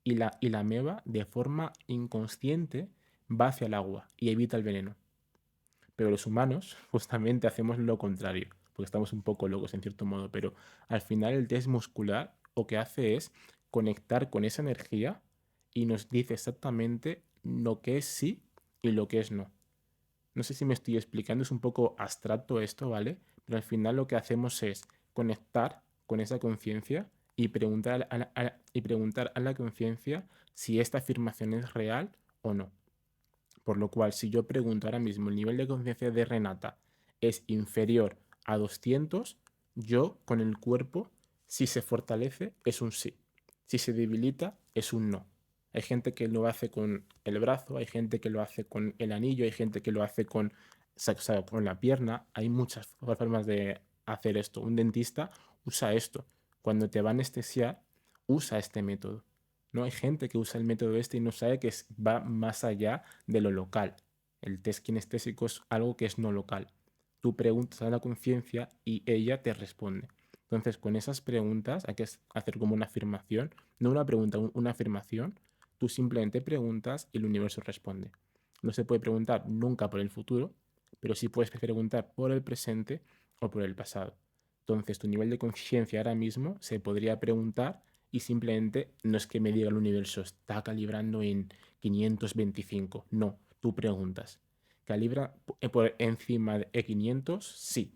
y la ameba de forma inconsciente va hacia el agua y evita el veneno. Pero los humanos justamente hacemos lo contrario, porque estamos un poco locos en cierto modo, pero al final el test muscular lo que hace es conectar con esa energía y nos dice exactamente lo que es sí y lo que es no. No sé si me estoy explicando, es un poco abstracto esto, ¿vale? Pero al final lo que hacemos es conectar con esa conciencia y preguntar a la conciencia si esta afirmación es real o no. Por lo cual, si yo pregunto ahora mismo el nivel de conciencia de Renata es inferior a 200, yo con el cuerpo, si se fortalece, es un sí. Si se debilita, es un no. Hay gente que lo hace con el brazo, hay gente que lo hace con el anillo, hay gente que lo hace con la pierna. Hay muchas formas de hacer esto. Un dentista usa esto. Cuando te va a anestesiar, usa este método. No hay gente que usa el método este y no sabe que va más allá de lo local. El test kinestésico es algo que es no local. Tú preguntas a la conciencia y ella te responde. Entonces, con esas preguntas hay que hacer como una afirmación, no una pregunta, una afirmación. Tú simplemente preguntas y el universo responde. No se puede preguntar nunca por el futuro, pero sí puedes preguntar por el presente o por el pasado. Entonces, tu nivel de conciencia ahora mismo se podría preguntar y simplemente no es que me diga el universo está calibrando en 525, no, tú preguntas. ¿Calibra por encima de 500? Sí.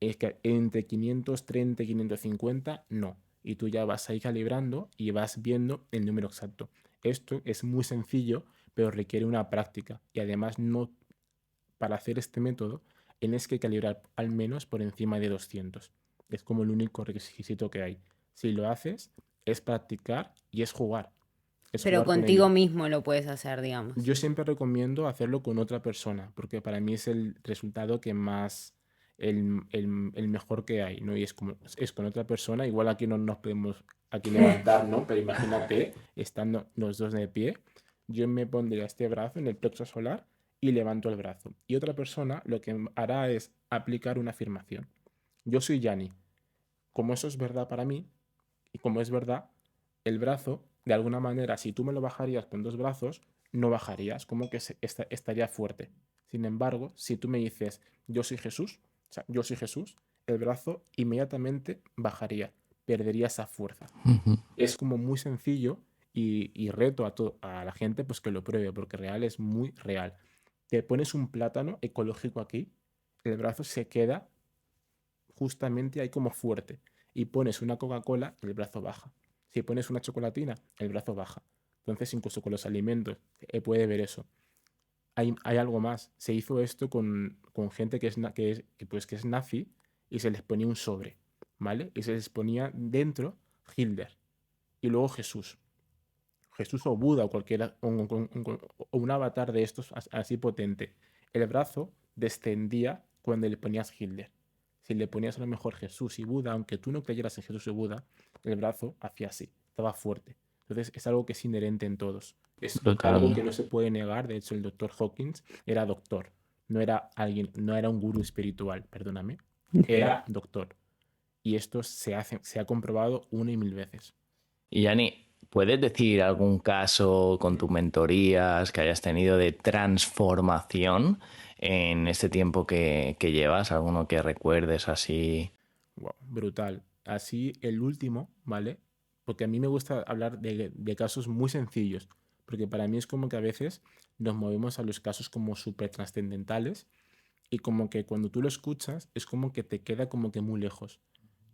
Es que entre 530 y 550, no. Y tú ya vas ahí calibrando y vas viendo el número exacto. Esto es muy sencillo, pero requiere una práctica. Y además, no, para hacer este método, tienes que calibrar al menos por encima de 200. Es como el único requisito que hay. Si lo haces, es practicar y es jugar. Es Pero jugar con contigo ello. mismo lo puedes hacer, digamos. Yo siempre recomiendo hacerlo con otra persona, porque para mí es el resultado que más, el mejor que hay, ¿no? Y es con otra persona, igual aquí no nos podemos aquí levantar, ¿no? Pero imagínate, estando los dos de pie, yo me pondría este brazo en el plexo solar y levanto el brazo. Y otra persona lo que hará es aplicar una afirmación. Yo soy Yanni. Como eso es verdad para mí, y como es verdad, el brazo, de alguna manera, si tú me lo bajarías con dos brazos, no bajarías, como que estaría fuerte. Sin embargo, si tú me dices, yo soy Jesús, o sea, yo soy Jesús, el brazo inmediatamente bajaría, perdería esa fuerza. Ujú. Es como muy sencillo y reto a la gente pues que lo pruebe, porque real es muy real. Te pones un plátano ecológico aquí, el brazo se queda justamente ahí como fuerte. Y pones una Coca-Cola, el brazo baja. Si pones una chocolatina, el brazo baja. Entonces, incluso con los alimentos, puede ver eso. Hay algo más. Se hizo esto con gente que es nazi y se les ponía un sobre, ¿vale? Y se les ponía dentro Hitler y luego Jesús. Jesús o Buda o cualquiera, o un avatar de estos así potente. El brazo descendía cuando le ponías Hitler. Si le ponías a lo mejor Jesús y Buda, aunque tú no creyeras en Jesús y Buda, el brazo hacía así, estaba fuerte. Entonces es algo que es inherente en todos. Es algo Brutal. que no se puede negar. De hecho, el doctor Hawkins era doctor. No era alguien, no era un gurú espiritual, perdóname. Era doctor. Y esto se ha comprobado una y mil veces. Y Yani, ¿puedes decir algún caso con tus mentorías que hayas tenido de transformación en este tiempo que llevas? ¿Alguno que recuerdes así? Wow, brutal. así el último, ¿vale? Porque a mí me gusta hablar de casos muy sencillos, porque para mí es como que a veces nos movemos a los casos como súper trascendentales y como que cuando tú lo escuchas es como que te queda como que muy lejos.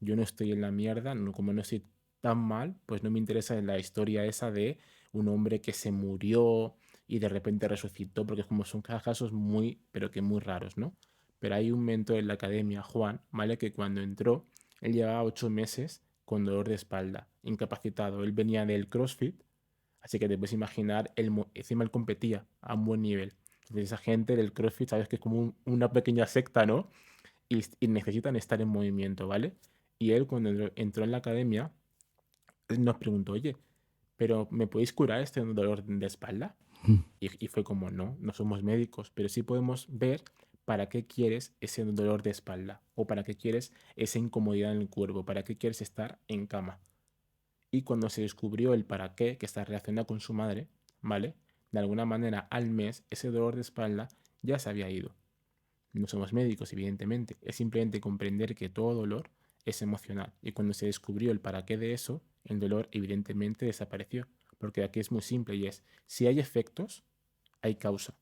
Yo no estoy en la mierda, no, como no estoy tan mal, pues no me interesa la historia esa de un hombre que se murió y de repente resucitó, porque como son casos muy, pero que muy raros, ¿no? Pero hay un mentor en la academia, Juan, ¿vale? Que cuando entró, él llevaba 8 meses con dolor de espalda, incapacitado. Él venía del CrossFit, así que te puedes imaginar, encima él competía a un buen nivel. Entonces esa gente del CrossFit, sabes que es como una pequeña secta, ¿no? Y necesitan estar en movimiento, ¿vale? Y él cuando entró en la academia, él nos preguntó, oye, ¿pero me podéis curar este dolor de espalda? Y fue como, no, no somos médicos, pero sí podemos ver para qué quieres ese dolor de espalda o para qué quieres esa incomodidad en el cuerpo, para qué quieres estar en cama. Y cuando se descubrió el para qué, que está relacionado con su madre, ¿vale? De alguna manera al mes ese dolor de espalda ya se había ido. No somos médicos, evidentemente, es simplemente comprender que todo dolor es emocional. Y cuando se descubrió el para qué de eso, el dolor evidentemente desapareció. Porque aquí es muy simple y es, si hay efectos, hay causa.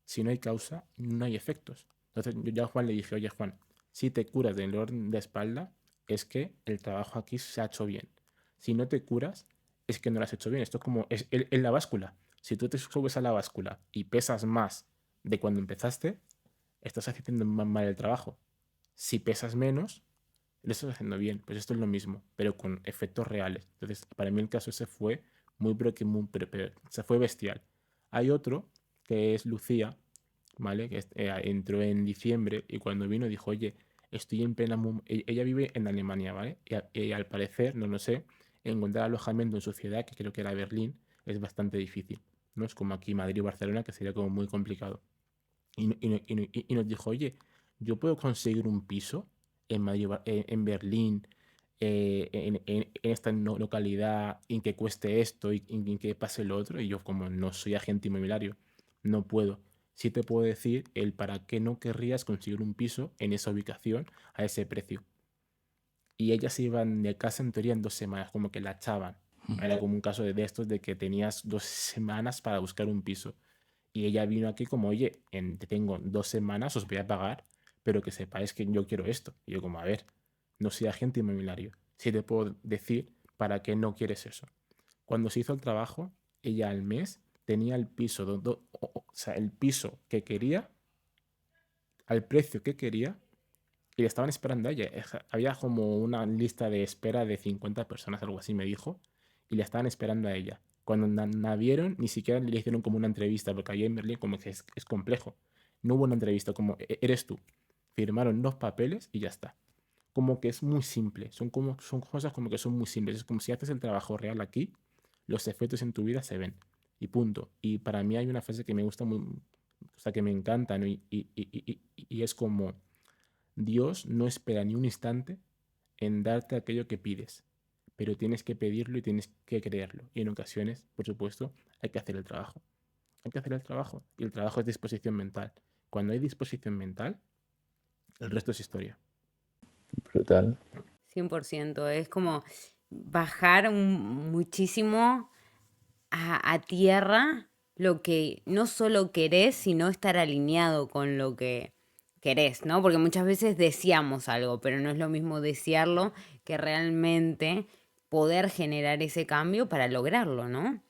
Si no hay causa, no hay efectos. Entonces yo a Juan le dije, oye Juan, si te curas del dolor de espalda, es que el trabajo aquí se ha hecho bien. Si no te curas, es que no lo has hecho bien. Esto es como en la báscula. Si tú te subes a la báscula y pesas más de cuando empezaste, estás haciendo mal el trabajo. Si pesas menos, lo estás haciendo bien. Pues esto es lo mismo, pero con efectos reales. Entonces, para mí el caso ese fue muy, pero se fue bestial. Hay otro que es Lucía, ¿vale? Que entró en diciembre y cuando vino dijo, oye, estoy en plena... Ella vive en Alemania, ¿vale? Y al parecer, no lo sé, encontrar alojamiento en su ciudad, que creo que era Berlín, es bastante difícil. No es como aquí Madrid o Barcelona, que sería como muy complicado. Y nos dijo, oye, yo puedo conseguir un piso en Madrid, en Berlín, en esta localidad, en que cueste esto y en que pase lo otro. Y yo como no soy agente inmobiliario, no puedo. Sí te puedo decir el para qué no querrías conseguir un piso en esa ubicación a ese precio. Y ellas se iban de casa en teoría en 2 semanas, como que la echaban. Era como un caso de estos de que tenías 2 semanas para buscar un piso. Y ella vino aquí como, oye, tengo 2 semanas, os voy a pagar, pero que sepáis que yo quiero esto. Y yo como, a ver, no soy agente inmobiliario. Sí te puedo decir para qué no quieres eso. Cuando se hizo el trabajo, ella al mes tenía el piso, o sea, el piso que quería, al precio que quería, y le estaban esperando a ella. Había como una lista de espera de 50 personas, algo así me dijo, y le estaban esperando a ella. Cuando la vieron, ni siquiera le hicieron como una entrevista, porque allí en Berlín como que es complejo. No hubo una entrevista, como eres tú. Firmaron los papeles y ya está. Como que es muy simple. Son cosas como que son muy simples. Es como si haces el trabajo real aquí, los efectos en tu vida se ven. Y punto. Y para mí hay una frase que me gusta muy, o sea, que me encanta, ¿no? Y es como Dios no espera ni un instante en darte aquello que pides, pero tienes que pedirlo y tienes que creerlo. Y en ocasiones, por supuesto, hay que hacer el trabajo. Hay que hacer el trabajo. Y el trabajo es disposición mental. Cuando hay disposición mental, el resto es historia. Brutal. 100%. Es como bajar muchísimo a tierra lo que no solo querés, sino estar alineado con lo que querés, ¿no? Porque muchas veces deseamos algo, pero no es lo mismo desearlo que realmente poder generar ese cambio para lograrlo, ¿no?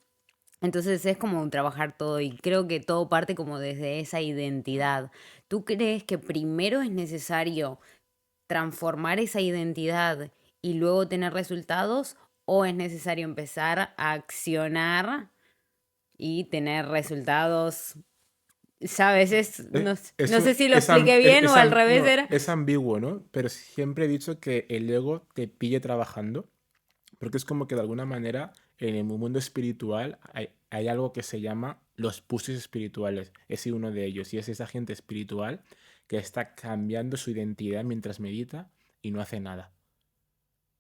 Entonces es como trabajar todo y creo que todo parte como desde esa identidad. ¿Tú crees que primero es necesario transformar esa identidad y luego tener resultados o es necesario empezar a accionar y tener resultados? ¿Sabes? No sé si lo expliqué bien o al revés No, era. es ambiguo, ¿no? Pero siempre he dicho que el ego te pille trabajando, porque es como que de alguna manera en el mundo espiritual hay algo que se llama los puses espirituales. Es uno de ellos, y es esa gente espiritual que está cambiando su identidad mientras medita y no hace nada.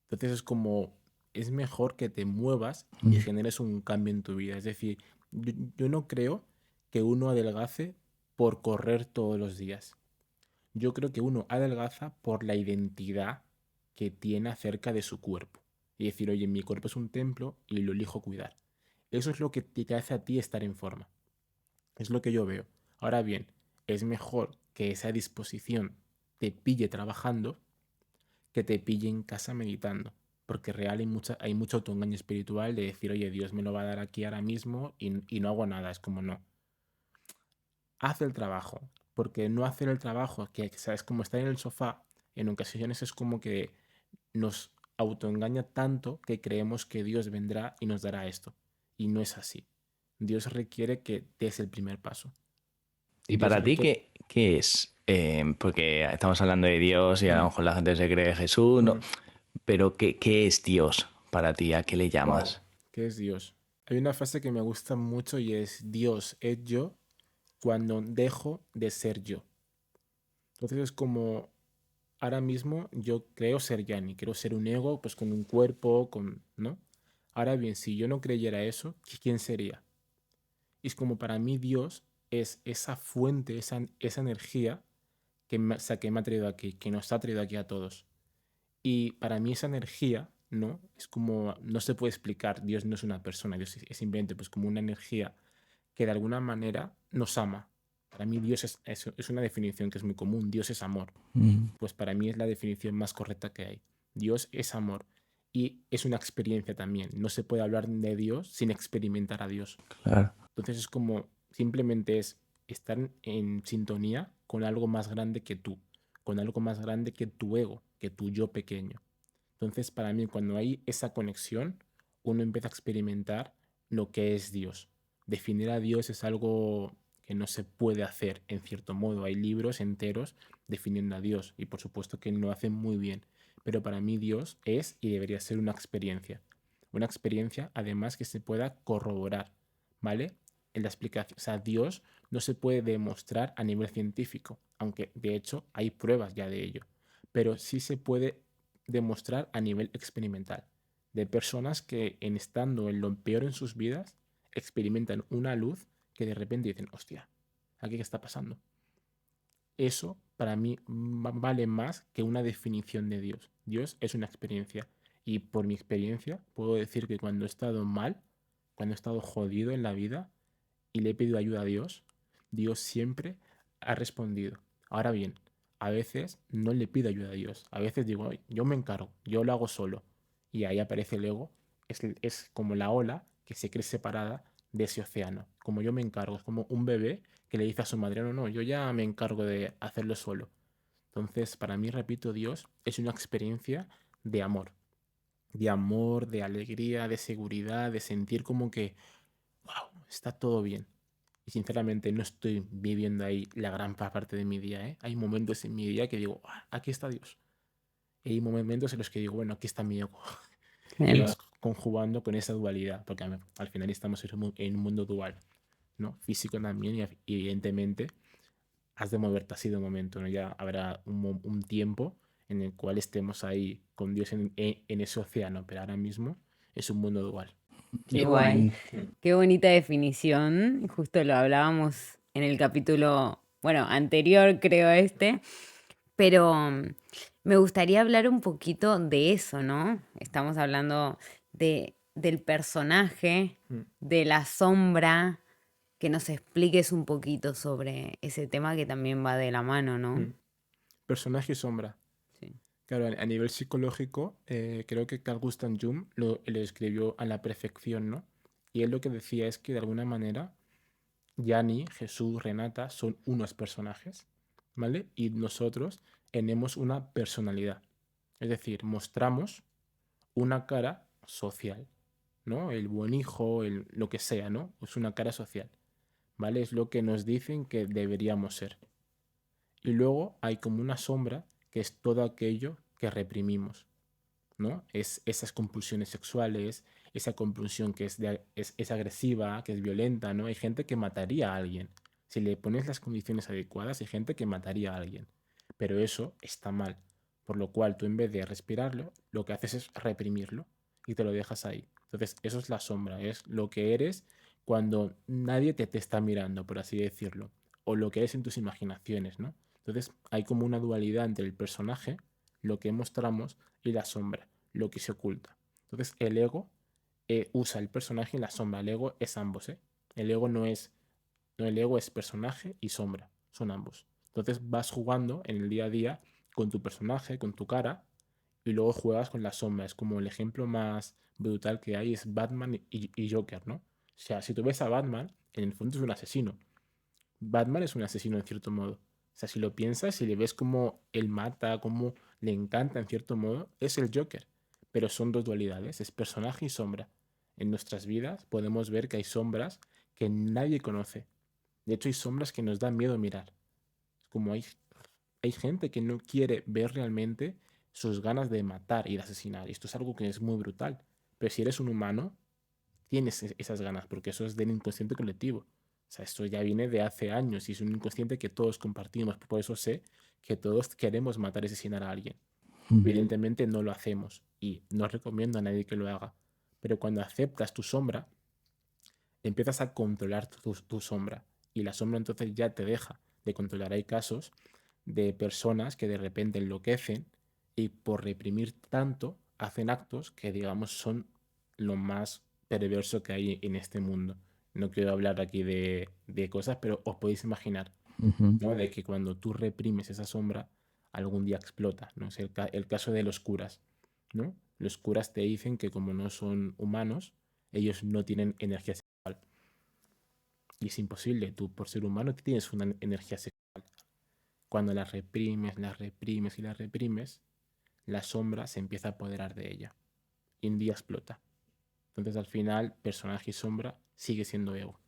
Entonces es como, es mejor que te muevas y generes un cambio en tu vida. Es decir, yo no creo que uno adelgace por correr todos los días. Yo creo que uno adelgaza por la identidad que tiene acerca de su cuerpo. Y decir, oye, mi cuerpo es un templo y lo elijo cuidar. Eso es lo que te hace a ti estar en forma. Es lo que yo veo. Ahora bien, es mejor que esa disposición te pille trabajando que te pille en casa meditando. Porque real hay mucho autoengaño espiritual de decir, oye, Dios me lo va a dar aquí ahora mismo y no hago nada. Es como no. Haz el trabajo. Porque no hacer el trabajo, que sabes, como estar en el sofá, en ocasiones es como que nos autoengaña tanto que creemos que Dios vendrá y nos dará esto. Y no es así. Dios requiere que des el primer paso. ¿Y Dios para ti requiere... qué es? Porque estamos hablando de Dios y a lo Mm, mejor la gente se cree Jesús, ¿no? mm. Pero ¿qué es Dios para ti? ¿A qué le Wow, llamas? ¿qué es Dios? Hay una frase que me gusta mucho y es Dios es yo cuando dejo de ser yo. Entonces es como ahora mismo yo creo ser Yanni, quiero ser un ego pues con un cuerpo, ¿no? Ahora bien, si yo no creyera eso, ¿quién sería? Y es como para mí Dios es esa fuente, esa energía o sea, que me ha traído aquí, que nos ha traído aquí a todos. Y para mí esa energía, ¿no? Es como, no se puede explicar, Dios no es una persona, Dios es simplemente pues como una energía que de alguna manera nos ama. Para mí Dios es una definición que es muy común, Dios es amor. Mm, Pues para mí es la definición más correcta que hay. Dios es amor y es una experiencia también. No se puede hablar de Dios sin experimentar a Dios. claro. Entonces es como, simplemente es estar en sintonía con algo más grande que tú, con algo más grande que tu ego, que tu yo pequeño. Entonces, para mí, cuando hay esa conexión, uno empieza a experimentar lo que es Dios. Definir a Dios es algo que no se puede hacer en cierto modo. Hay libros enteros definiendo a Dios y por supuesto que lo hacen muy bien. Pero para mí Dios es y debería ser una experiencia. Una experiencia además que se pueda corroborar, ¿vale? En la explicación, o sea, Dios no se puede demostrar a nivel científico, aunque de hecho hay pruebas ya de ello, pero sí se puede demostrar a nivel experimental, de personas que en estando en lo peor en sus vidas, experimentan una luz que de repente dicen, hostia, ¿aquí qué está pasando? Eso para mí vale más que una definición de Dios. Dios es una experiencia y por mi experiencia puedo decir que cuando he estado mal, cuando he estado jodido en la vida y le he pedido ayuda a Dios, Dios siempre ha respondido. Ahora bien, a veces no le pido ayuda a Dios. A veces digo, yo me encargo, yo lo hago solo. Y ahí aparece el ego. Es como la ola que se cree separada de ese océano. Como yo me encargo, es como un bebé que le dice a su madre, no, no, yo ya me encargo de hacerlo solo. Entonces, para mí, repito, Dios es una experiencia de amor, de alegría, de seguridad, de sentir como que, wow, está todo bien. Y sinceramente no estoy viviendo ahí la gran parte de mi día, ¿eh? Hay momentos en mi día que digo, "Ah, aquí está Dios". Y hay momentos en los que digo, bueno, aquí está mi ego. Y Bien. vas conjugando con esa dualidad, porque al final estamos en un mundo dual, ¿no? Físico también y evidentemente has de moverte así de momento, ¿no? Ya habrá un tiempo en el cual estemos ahí con Dios en ese océano, pero ahora mismo es un mundo dual. Qué Qué guay. bonito. Qué bonita definición. Justo lo hablábamos en el capítulo, bueno, anterior creo este, pero me gustaría hablar un poquito de eso, ¿no? Estamos hablando del personaje, Mm, de la sombra, que nos expliques un poquito sobre ese tema que también va de la mano, ¿no? mm. Personaje y sombra. Sí. Claro, a nivel psicológico, creo que Carl Gustav Jung lo escribió a la perfección, ¿no? Y él lo que decía es que de alguna manera Yanni, Jesús, Renata son unos personajes, ¿vale? Y nosotros tenemos una personalidad. Es decir, mostramos una cara social, ¿no? El buen hijo, lo que sea, ¿no? Es una cara social, ¿vale? Es lo que nos dicen que deberíamos ser. Y luego hay como una sombra que es todo aquello que reprimimos, ¿no? Es esas compulsiones sexuales, esa compulsión que es agresiva, que es violenta, ¿no? Hay gente que mataría a alguien. Si le pones las condiciones adecuadas, hay gente que mataría a alguien. Pero eso está mal. Por lo cual tú en vez de respirarlo, lo que haces es reprimirlo y te lo dejas ahí. Entonces, eso es la sombra, es lo que eres cuando nadie te está mirando, por así decirlo, o lo que eres en tus imaginaciones, ¿no? Entonces, hay como una dualidad entre el personaje, lo que mostramos, y la sombra, lo que se oculta. Entonces el ego usa el personaje y la sombra. El ego es ambos, ¿eh? El ego no es, no, el ego es personaje y sombra, son ambos. Entonces vas jugando en el día a día con tu personaje, con tu cara, y luego juegas con la sombra. Es como el ejemplo más brutal que hay es Batman y Joker, ¿no? O sea, si tú ves a Batman, en el fondo es un asesino. Batman es un asesino en cierto modo. O sea, si lo piensas, si le ves cómo él mata, cómo le encanta en cierto modo, es el Joker. Pero son dos dualidades, es personaje y sombra. En nuestras vidas podemos ver que hay sombras que nadie conoce. De hecho, hay sombras que nos dan miedo mirar. Como hay gente que no quiere ver realmente sus ganas de matar y de asesinar. Y esto es algo que es muy brutal. Pero si eres un humano, tienes esas ganas, porque eso es del inconsciente colectivo. O sea, esto ya viene de hace años y es un inconsciente que todos compartimos. Por eso sé que todos queremos matar y asesinar a alguien. Evidentemente no lo hacemos y no recomiendo a nadie que lo haga. Pero cuando aceptas tu sombra, empiezas a controlar tu sombra. Y la sombra entonces ya te deja de controlar. Hay casos de personas que de repente enloquecen y por reprimir tanto hacen actos que digamos son lo más perverso que hay en este mundo. No quiero hablar aquí de cosas, pero os podéis imaginar, ¿no? De que cuando tú reprimes esa sombra, algún día explota, ¿no? Es el caso de los curas, ¿no? Los curas te dicen que como no son humanos, ellos no tienen energía sexual. Y es imposible, tú por ser humano tienes una energía sexual. Cuando la reprimes, la reprimes y la reprimes, la sombra se empieza a apoderar de ella. Y un día explota. Entonces al final, personaje y sombra sigue siendo ego.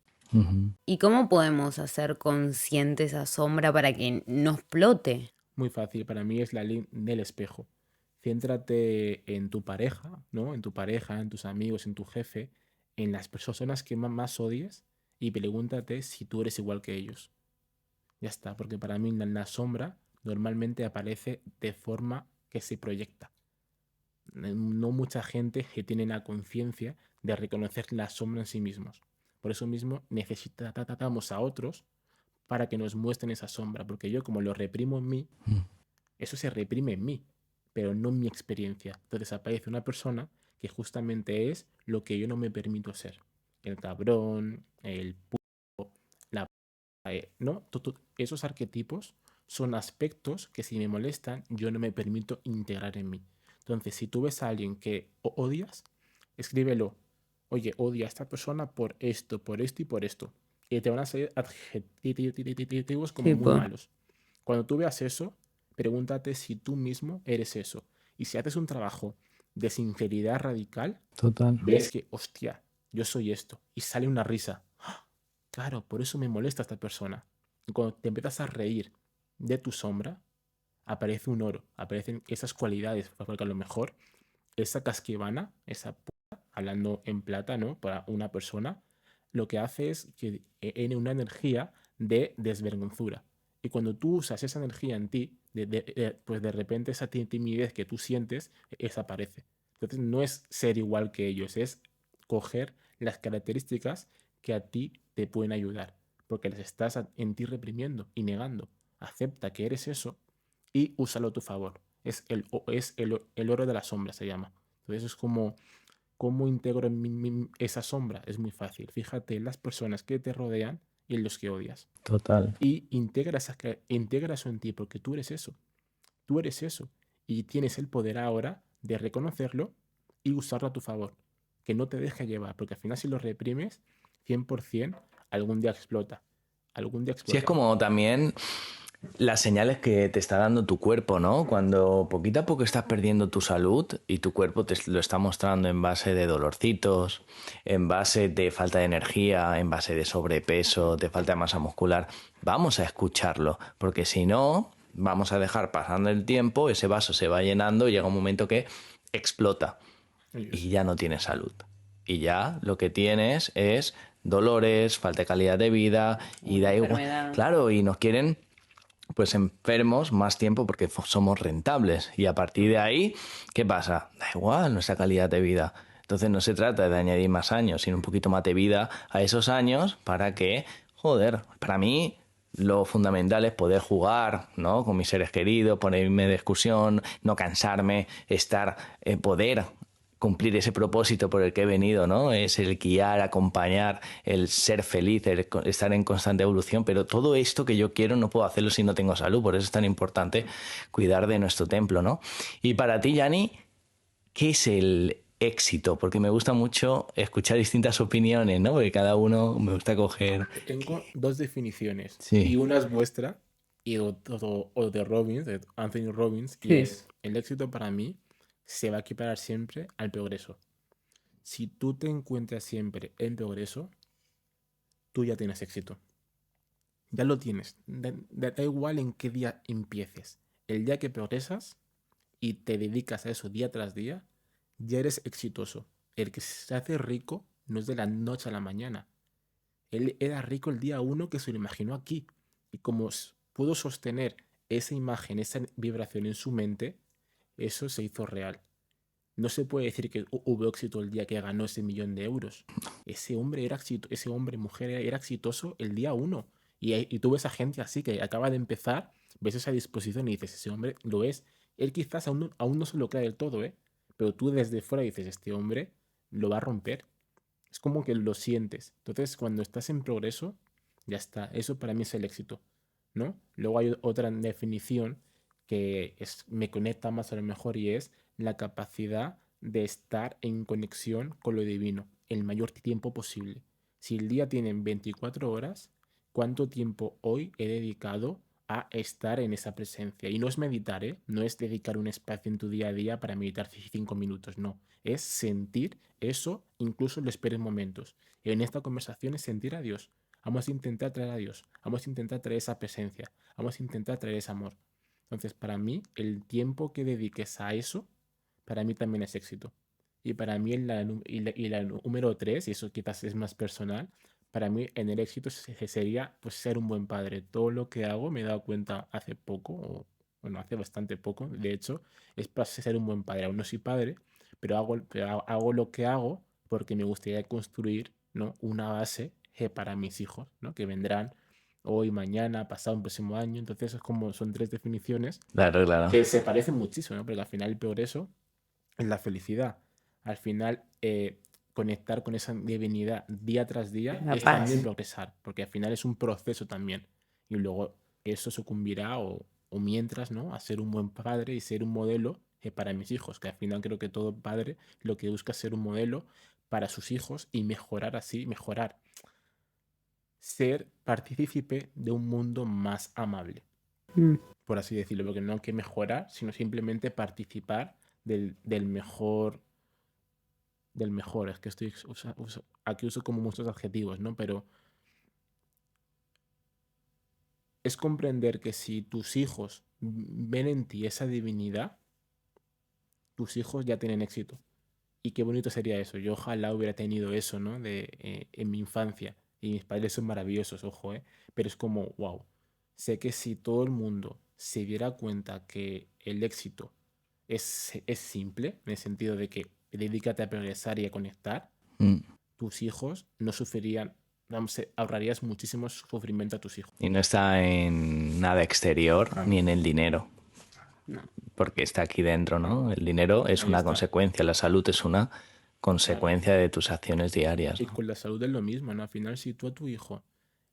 ¿Y cómo podemos hacer consciente esa sombra para que no explote? Muy fácil, para mí es la ley del espejo. Céntrate en tu pareja, ¿no? En tu pareja, en tus amigos, en tu jefe, en las personas que más odies y pregúntate si tú eres igual que ellos. Ya está, porque para mí la sombra normalmente aparece de forma que se proyecta. No mucha gente que tiene la conciencia de reconocer la sombra en sí mismos. Por eso mismo necesitamos a otros para que nos muestren esa sombra, porque yo como lo reprimo en mí, eso se reprime en mí, pero no en mi experiencia. Entonces aparece una persona que justamente es lo que yo no me permito ser. El cabrón, el la ¿no? Esos arquetipos son aspectos que si me molestan, yo no me permito integrar en mí. Entonces, si tú ves a alguien que odias, escríbelo. Oye, odia a esta persona por esto y por esto. Y te van a salir adjetivos como muy Tipo, malos. Cuando tú veas eso, pregúntate si tú mismo eres eso. Y si haces un trabajo de sinceridad radical, Total. ves que, hostia, yo soy esto. Y sale una risa. Claro, por eso me molesta esta persona. Y cuando te empiezas a reír de tu sombra, aparece un oro, aparecen esas cualidades, porque a lo mejor esa casquivana, hablando en plata, ¿no? Para una persona, lo que hace es que tiene una energía de desvergonzura. Y cuando tú usas esa energía en ti, pues de repente esa timidez que tú sientes desaparece. Entonces no es ser igual que ellos, es coger las características que a ti te pueden ayudar, porque las estás en ti reprimiendo y negando. Acepta que eres eso y úsalo a tu favor. Es el oro de la sombra, se llama. Entonces es como, ¿cómo integro esa sombra? Es muy fácil. Fíjate en las personas que te rodean y en los que odias. Total. Y integra eso en ti, porque tú eres eso. Tú eres eso. Y tienes el poder ahora de reconocerlo y usarlo a tu favor. Que no te deje llevar, porque al final si lo reprimes, 100% algún día explota. Algún día Sí, es explota. como también las señales que te está dando tu cuerpo, ¿no? Cuando poquito a poco estás perdiendo tu salud y tu cuerpo te lo está mostrando en base de dolorcitos, en base de falta de energía, en base de sobrepeso, de falta de masa muscular, vamos a escucharlo, porque si no, vamos a dejar pasando el tiempo, ese vaso se va llenando y llega un momento que explota y ya no tienes salud. Y ya lo que tienes es dolores, falta de calidad de vida y da igual. enfermedad. Claro, y nos quieren pues enfermos más tiempo porque somos rentables. Y a partir de ahí, ¿qué pasa? Da igual nuestra calidad de vida. Entonces no se trata de añadir más años, sino un poquito más de vida a esos años para que, joder, para mí lo fundamental es poder jugar, ¿no? Con mis seres queridos, ponerme de excursión, no cansarme, poder cumplir ese propósito por el que he venido, ¿no? Es el guiar, acompañar, el ser feliz, estar en constante evolución, pero todo esto que yo quiero no puedo hacerlo si no tengo salud, por eso es tan importante cuidar de nuestro templo, ¿no? Y para ti, Yanni, ¿qué es el éxito? Porque me gusta mucho escuchar distintas opiniones, ¿no? Porque cada uno me gusta coger... Tengo dos definiciones y Sí. una es vuestra y o de Robbins, de Anthony Robbins, y Sí. es el éxito para mí se va a equiparar siempre al progreso. Si tú te encuentras siempre en progreso, tú ya tienes éxito. Ya lo tienes. Da igual en qué día empieces. El día que progresas y te dedicas a eso día tras día, ya eres exitoso. El que se hace rico no es de la noche a la mañana. Él era rico el día uno que se lo imaginó aquí. Y como pudo sostener esa imagen, esa vibración en su mente, eso se hizo real. No se puede decir que hubo éxito el día que ganó ese 1.000.000 de euros. Ese hombre era ese hombre, mujer, era exitoso el día uno. Y tú ves a gente así que acaba de empezar, ves esa disposición y dices, ese hombre lo es. Él quizás aún no se lo cree del todo, ¿eh? Pero tú desde fuera dices, este hombre lo va a romper. Es como que lo sientes. Entonces, cuando estás en progreso, ya está. Eso para mí es el éxito, ¿no? Luego hay otra definición que me conecta más a lo mejor y es la capacidad de estar en conexión con lo divino el mayor tiempo posible. Si el día tiene 24 horas, ¿cuánto tiempo hoy he dedicado a estar en esa presencia? Y no es meditar, ¿eh? No es dedicar un espacio en tu día a día para meditar 5 minutos, no. Es sentir eso incluso en los peores momentos. En esta conversación es sentir a Dios. Vamos a intentar traer a Dios. Vamos a intentar traer esa presencia. Vamos a intentar traer ese amor. Entonces, para mí, el tiempo que dediques a eso, para mí también es éxito. Y para mí, la número tres, y eso quizás es más personal, para mí en el éxito sería pues ser un buen padre. Todo lo que hago me he dado cuenta hace poco, o bueno, hace bastante poco, de hecho, es para ser un buen padre. Aún no soy padre, pero hago lo que hago porque me gustaría construir, ¿no? Una base para mis hijos, ¿no? Que vendrán hoy, mañana, pasado, un próximo año. Entonces es como son tres definiciones Claro, claro. que se parecen muchísimo, ¿no? Porque al final el progreso es la felicidad. Al final conectar con esa divinidad día tras día La es también paz. progresar, porque al final es un proceso también. Y luego eso sucumbirá o mientras, ¿no? A ser un buen padre y ser un modelo para mis hijos, que al final creo que todo padre lo que busca es ser un modelo para sus hijos y mejorar así, mejorar, ser partícipe de un mundo más amable, Mm. por así decirlo, porque no hay que mejorar, sino simplemente participar del mejor, del mejor. Es que aquí uso como muchos adjetivos, ¿no? Pero es comprender que si tus hijos ven en ti esa divinidad, tus hijos ya tienen éxito. Y qué bonito sería eso. Yo ojalá hubiera tenido eso, ¿no? En mi infancia. Y mis padres son maravillosos, ojo, ¿eh? Pero es como, wow. Sé que si todo el mundo se diera cuenta que el éxito es simple, en el sentido de que dedícate a progresar y a conectar, Mm. tus hijos no sufrirían, vamos, ahorrarías muchísimo sufrimiento a tus hijos. Y no está en nada exterior ni en el dinero, No. porque está aquí dentro, ¿no? El dinero es Ahí una está. consecuencia, la salud es una Claro. consecuencia de tus acciones diarias, Y ¿no? con la salud es lo mismo, ¿no? Al final, si tú a tu hijo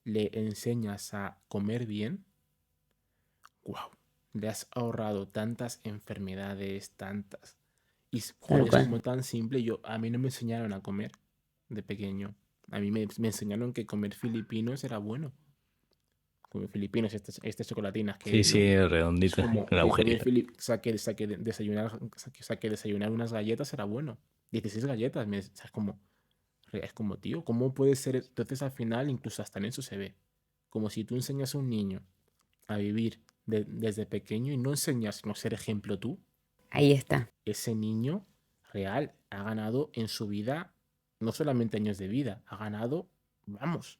le enseñas a comer bien, wow, le has ahorrado tantas enfermedades, tantas. Y Tal joder, es cual. como tan simple. A mí no me enseñaron a comer de pequeño. A mí me enseñaron que comer filipinos era bueno. Comer filipinos, estas chocolatinas Sí, que, ¿no? sí, Es redondito, como el que comer agujerito. desayunar unas galletas era bueno. 16 galletas, o sea, es como, tío, ¿cómo puede ser? Entonces al final incluso hasta en eso se ve. Como si tú enseñas a un niño a vivir desde pequeño y no enseñas no ser ejemplo tú, Ahí está. ese niño real ha ganado en su vida no solamente años de vida, ha ganado, vamos.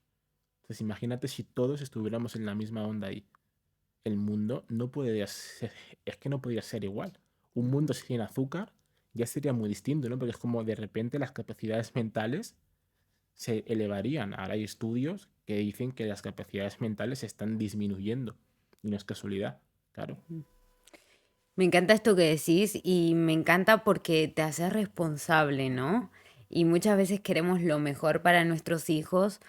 Entonces imagínate si todos estuviéramos en la misma onda ahí. El mundo no podría ser, es que no podría ser igual. Un mundo sin azúcar ya sería muy distinto, ¿no? Porque es como de repente las capacidades mentales se elevarían. Ahora hay estudios que dicen que las capacidades mentales están disminuyendo. Y no es casualidad, claro. Me encanta esto que decís y me encanta porque te haces responsable, ¿no? Y muchas veces queremos lo mejor para nuestros hijos,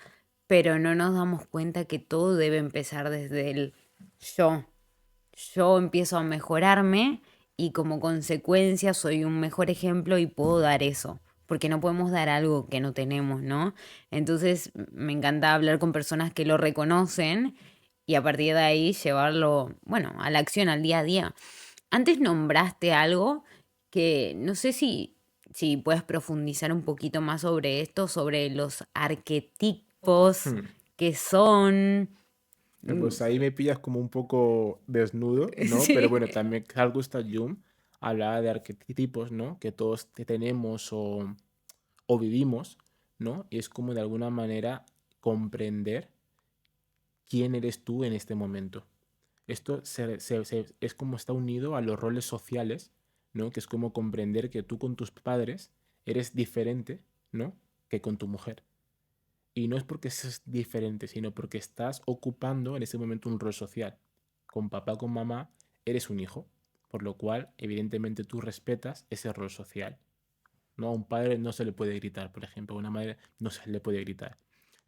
pero no nos damos cuenta que todo debe empezar desde el yo. Yo empiezo a mejorarme y como consecuencia soy un mejor ejemplo y puedo dar eso, porque no podemos dar algo que no tenemos, ¿no? Entonces me encanta hablar con personas que lo reconocen y a partir de ahí llevarlo, bueno, a la acción, al día a día. Antes nombraste algo que no sé si puedes profundizar un poquito más sobre esto, sobre los arquetipos Hmm. que son... Pues ahí me pillas como un poco desnudo, ¿no? Pero Sí. bueno, también Carl Gustav Jung hablaba de arquetipos, ¿no? Que todos tenemos o vivimos, ¿no? Y es como de alguna manera comprender quién eres tú en este momento. Esto es como está unido a los roles sociales, ¿no? Que es como comprender que tú con tus padres eres diferente, ¿no? Que con tu mujer. Y no es porque seas diferente, sino porque estás ocupando en ese momento un rol social. Con papá, con mamá, eres un hijo. Por lo cual, evidentemente, tú respetas ese rol social. ¿No? A un padre no se le puede gritar, por ejemplo. A una madre no se le puede gritar.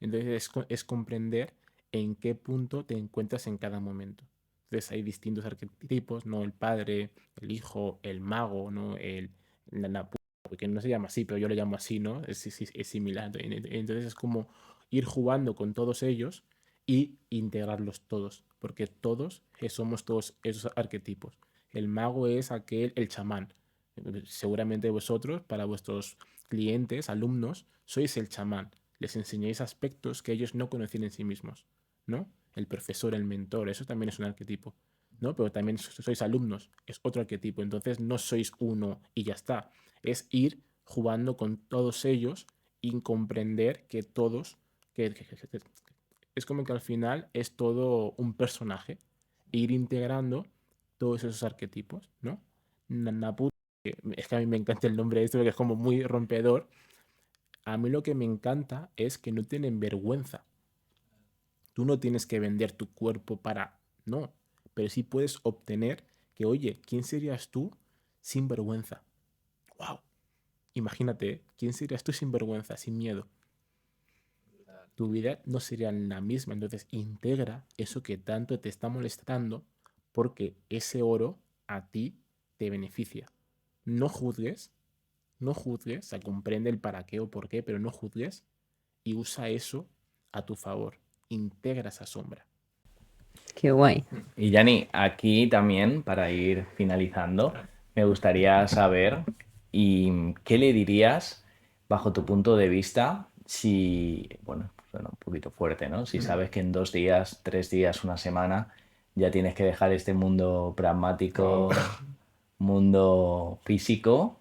Entonces, es comprender en qué punto te encuentras en cada momento. Entonces, hay distintos arquetipos, ¿no? El padre, el hijo, el mago, ¿no? La porque no se llama así, pero yo lo llamo así, ¿no? Es similar. Entonces es como ir jugando con todos ellos y integrarlos todos, porque todos somos todos esos arquetipos. El mago es aquel, el chamán. Seguramente vosotros, para vuestros clientes, alumnos, sois el chamán. Les enseñáis aspectos que ellos no conocían en sí mismos, ¿no? El profesor, el mentor, eso también es un arquetipo, ¿no? Pero también sois alumnos, es otro arquetipo. Entonces no sois uno y ya está, es ir jugando con todos ellos y comprender que todos, es como que al final es todo un personaje, e ir integrando todos esos arquetipos, ¿no? Naput, es que a mí me encanta el nombre de esto porque es como muy rompedor. A mí lo que me encanta es que no tienen vergüenza. Tú no tienes que vender tu cuerpo para... No, pero sí puedes obtener que, oye, ¿quién serías tú sin vergüenza? ¡Wow! Imagínate, ¿eh? ¿Quién serías tú sin vergüenza, sin miedo? Tu vida no sería la misma. Entonces integra eso que tanto te está molestando porque ese oro a ti te beneficia. No juzgues, no juzgues, o sea, comprende el para qué o por qué, pero no juzgues y usa eso a tu favor. Integra esa sombra. Qué guay. Y Yanni, aquí también, para ir finalizando, me gustaría saber qué le dirías, bajo tu punto de vista, si, bueno, suena un poquito fuerte, ¿no? Si sabes que en 2 días, 3 días, una semana, ya tienes que dejar este mundo Wow. pragmático, mundo físico,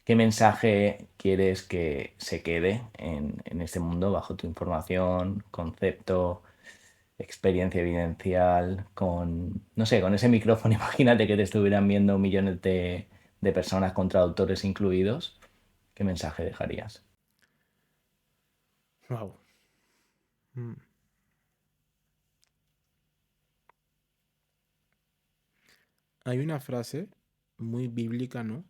¿qué mensaje quieres que se quede en este mundo bajo tu información, concepto? Experiencia evidencial, con, no sé, con ese micrófono, imagínate que te estuvieran viendo millones de personas con traductores incluidos, ¿qué mensaje dejarías? Wow. Mm. Hay una frase muy bíblica, ¿no?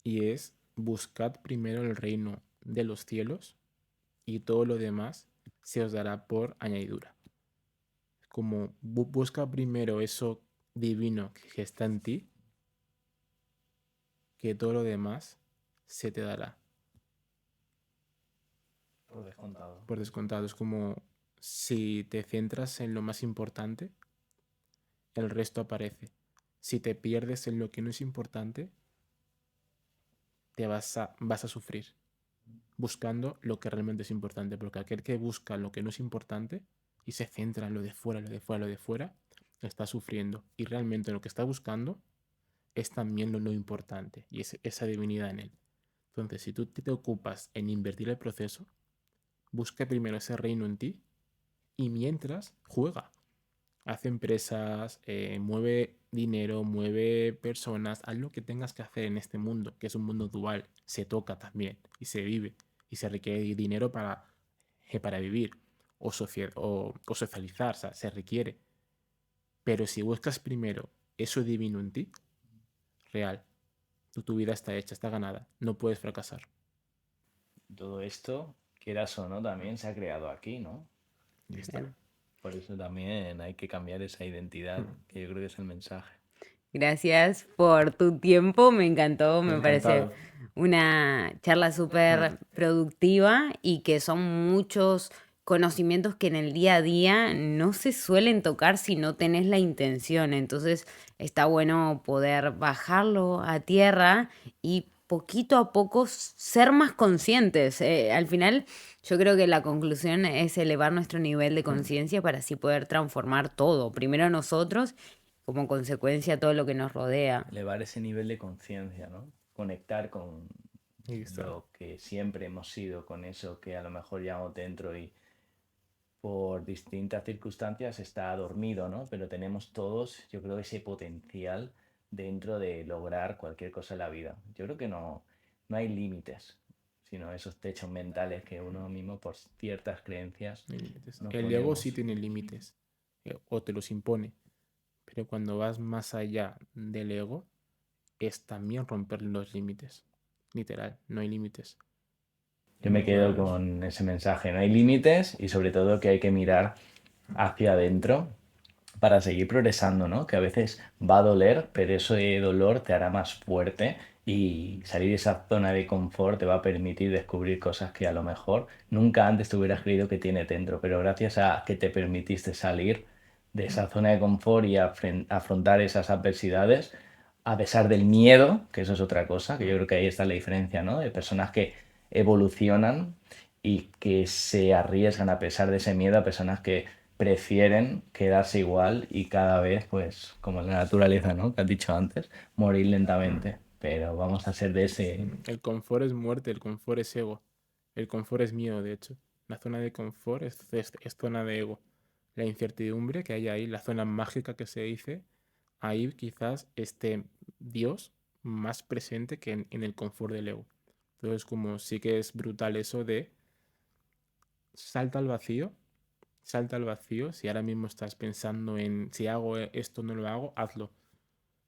Y es, buscad primero el reino de los cielos y todo lo demás se os dará por añadidura. Como busca primero eso divino que está en ti, que todo lo demás se te dará. Por descontado. Por descontado, es como si te centras en lo más importante, el resto aparece. Si te pierdes en lo que no es importante, vas a sufrir buscando lo que realmente es importante, porque aquel que busca lo que no es importante y se centra en lo de fuera, lo de fuera, lo de fuera, está sufriendo. Y realmente lo que está buscando es también lo no importante y es esa divinidad en él. Entonces, si tú te ocupas en invertir el proceso, busca primero ese reino en ti y mientras juega. Haz empresas, mueve dinero, mueve personas, haz lo que tengas que hacer en este mundo, que es un mundo dual. Se toca también y se vive y se requiere dinero para vivir. o socializar, o sea, se requiere. Pero si buscas primero eso divino en ti, real, tu vida está hecha, está ganada, no puedes fracasar. Todo esto, quieras o no, también se ha creado aquí, ¿no? Y está. Por eso también hay que cambiar esa identidad, que yo creo que es el mensaje. Gracias por tu tiempo, me encantó, me parece Encantado. una charla súper productiva y que son muchos conocimientos que en el día a día no se suelen tocar si no tenés la intención. Entonces está bueno poder bajarlo a tierra y poquito a poco ser más conscientes. Al final yo creo que la conclusión es elevar nuestro nivel de conciencia para así poder transformar todo. Primero nosotros, como consecuencia todo lo que nos rodea. Elevar ese nivel de conciencia, ¿no? Conectar con Ahí está. lo que siempre hemos sido, con eso que a lo mejor llevamos dentro y por distintas circunstancias está dormido, ¿no? Pero tenemos todos, yo creo, ese potencial dentro de lograr cualquier cosa en la vida. Yo creo que no hay límites, sino esos techos mentales que uno mismo por ciertas creencias No hay límites. nos El ego ponemos. sí tiene límites, o te los impone, pero cuando vas más allá del ego, es también romper los límites. Literal, no hay límites. Yo me quedo con ese mensaje, no hay límites y sobre todo que hay que mirar hacia adentro para seguir progresando, ¿no? Que a veces va a doler, pero ese dolor te hará más fuerte y salir de esa zona de confort te va a permitir descubrir cosas que a lo mejor nunca antes te hubieras creído que tiene dentro, pero gracias a que te permitiste salir de esa zona de confort y afrontar esas adversidades, a pesar del miedo, que eso es otra cosa, que yo creo que ahí está la diferencia, ¿no? De personas que evolucionan y que se arriesgan a pesar de ese miedo, a personas que prefieren quedarse igual y cada vez, pues, como en la naturaleza, ¿no? Que has dicho antes, morir lentamente. Pero vamos a ser de ese... El confort es muerte, el confort es ego. El confort es miedo, de hecho. La zona de confort es zona de ego. La incertidumbre que hay ahí, la zona mágica que se dice, ahí quizás esté Dios más presente que en el confort del ego. Entonces, como sí que es brutal eso de salta al vacío, salta al vacío. Si ahora mismo estás pensando en si hago esto o no lo hago, hazlo.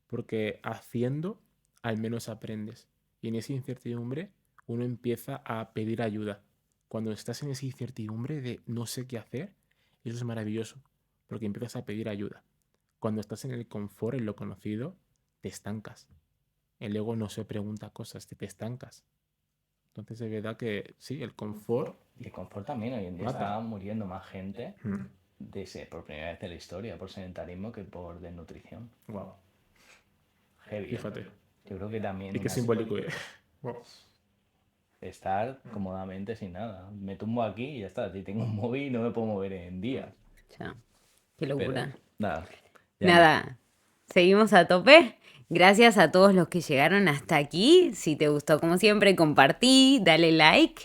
Porque haciendo al menos aprendes. Y en esa incertidumbre uno empieza a pedir ayuda. Cuando estás en esa incertidumbre de no sé qué hacer, eso es maravilloso, porque empiezas a pedir ayuda. Cuando estás en el confort, en lo conocido, te estancas. El ego no se pregunta cosas, te estancas. Entonces es verdad que sí, el confort Y el confort también, hoy en día mata. está muriendo más gente Mm. por primera vez en la historia por sedentarismo que por desnutrición. Wow. Heavy. Fíjate. Yo creo que también Y qué simbólico es. Wow. estar cómodamente sin nada. Me tumbo aquí y ya está. Si tengo un móvil no me puedo mover en días. Ya, qué Pero locura. nada. Nada, seguimos a tope. Gracias a todos los que llegaron hasta aquí. Si te gustó, como siempre, compartí, dale like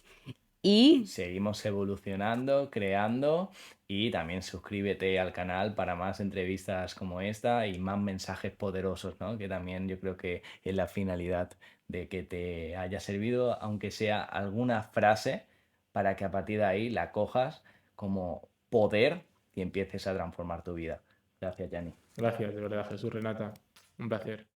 y Seguimos evolucionando, creando y también suscríbete al canal para más entrevistas como esta y más mensajes poderosos, ¿no? Que también yo creo que es la finalidad de que te haya servido, aunque sea alguna frase, para que a partir de ahí la cojas como poder y empieces a transformar tu vida. Gracias, Yanni. gracias, de verdad, Jesús, Renata. Un placer.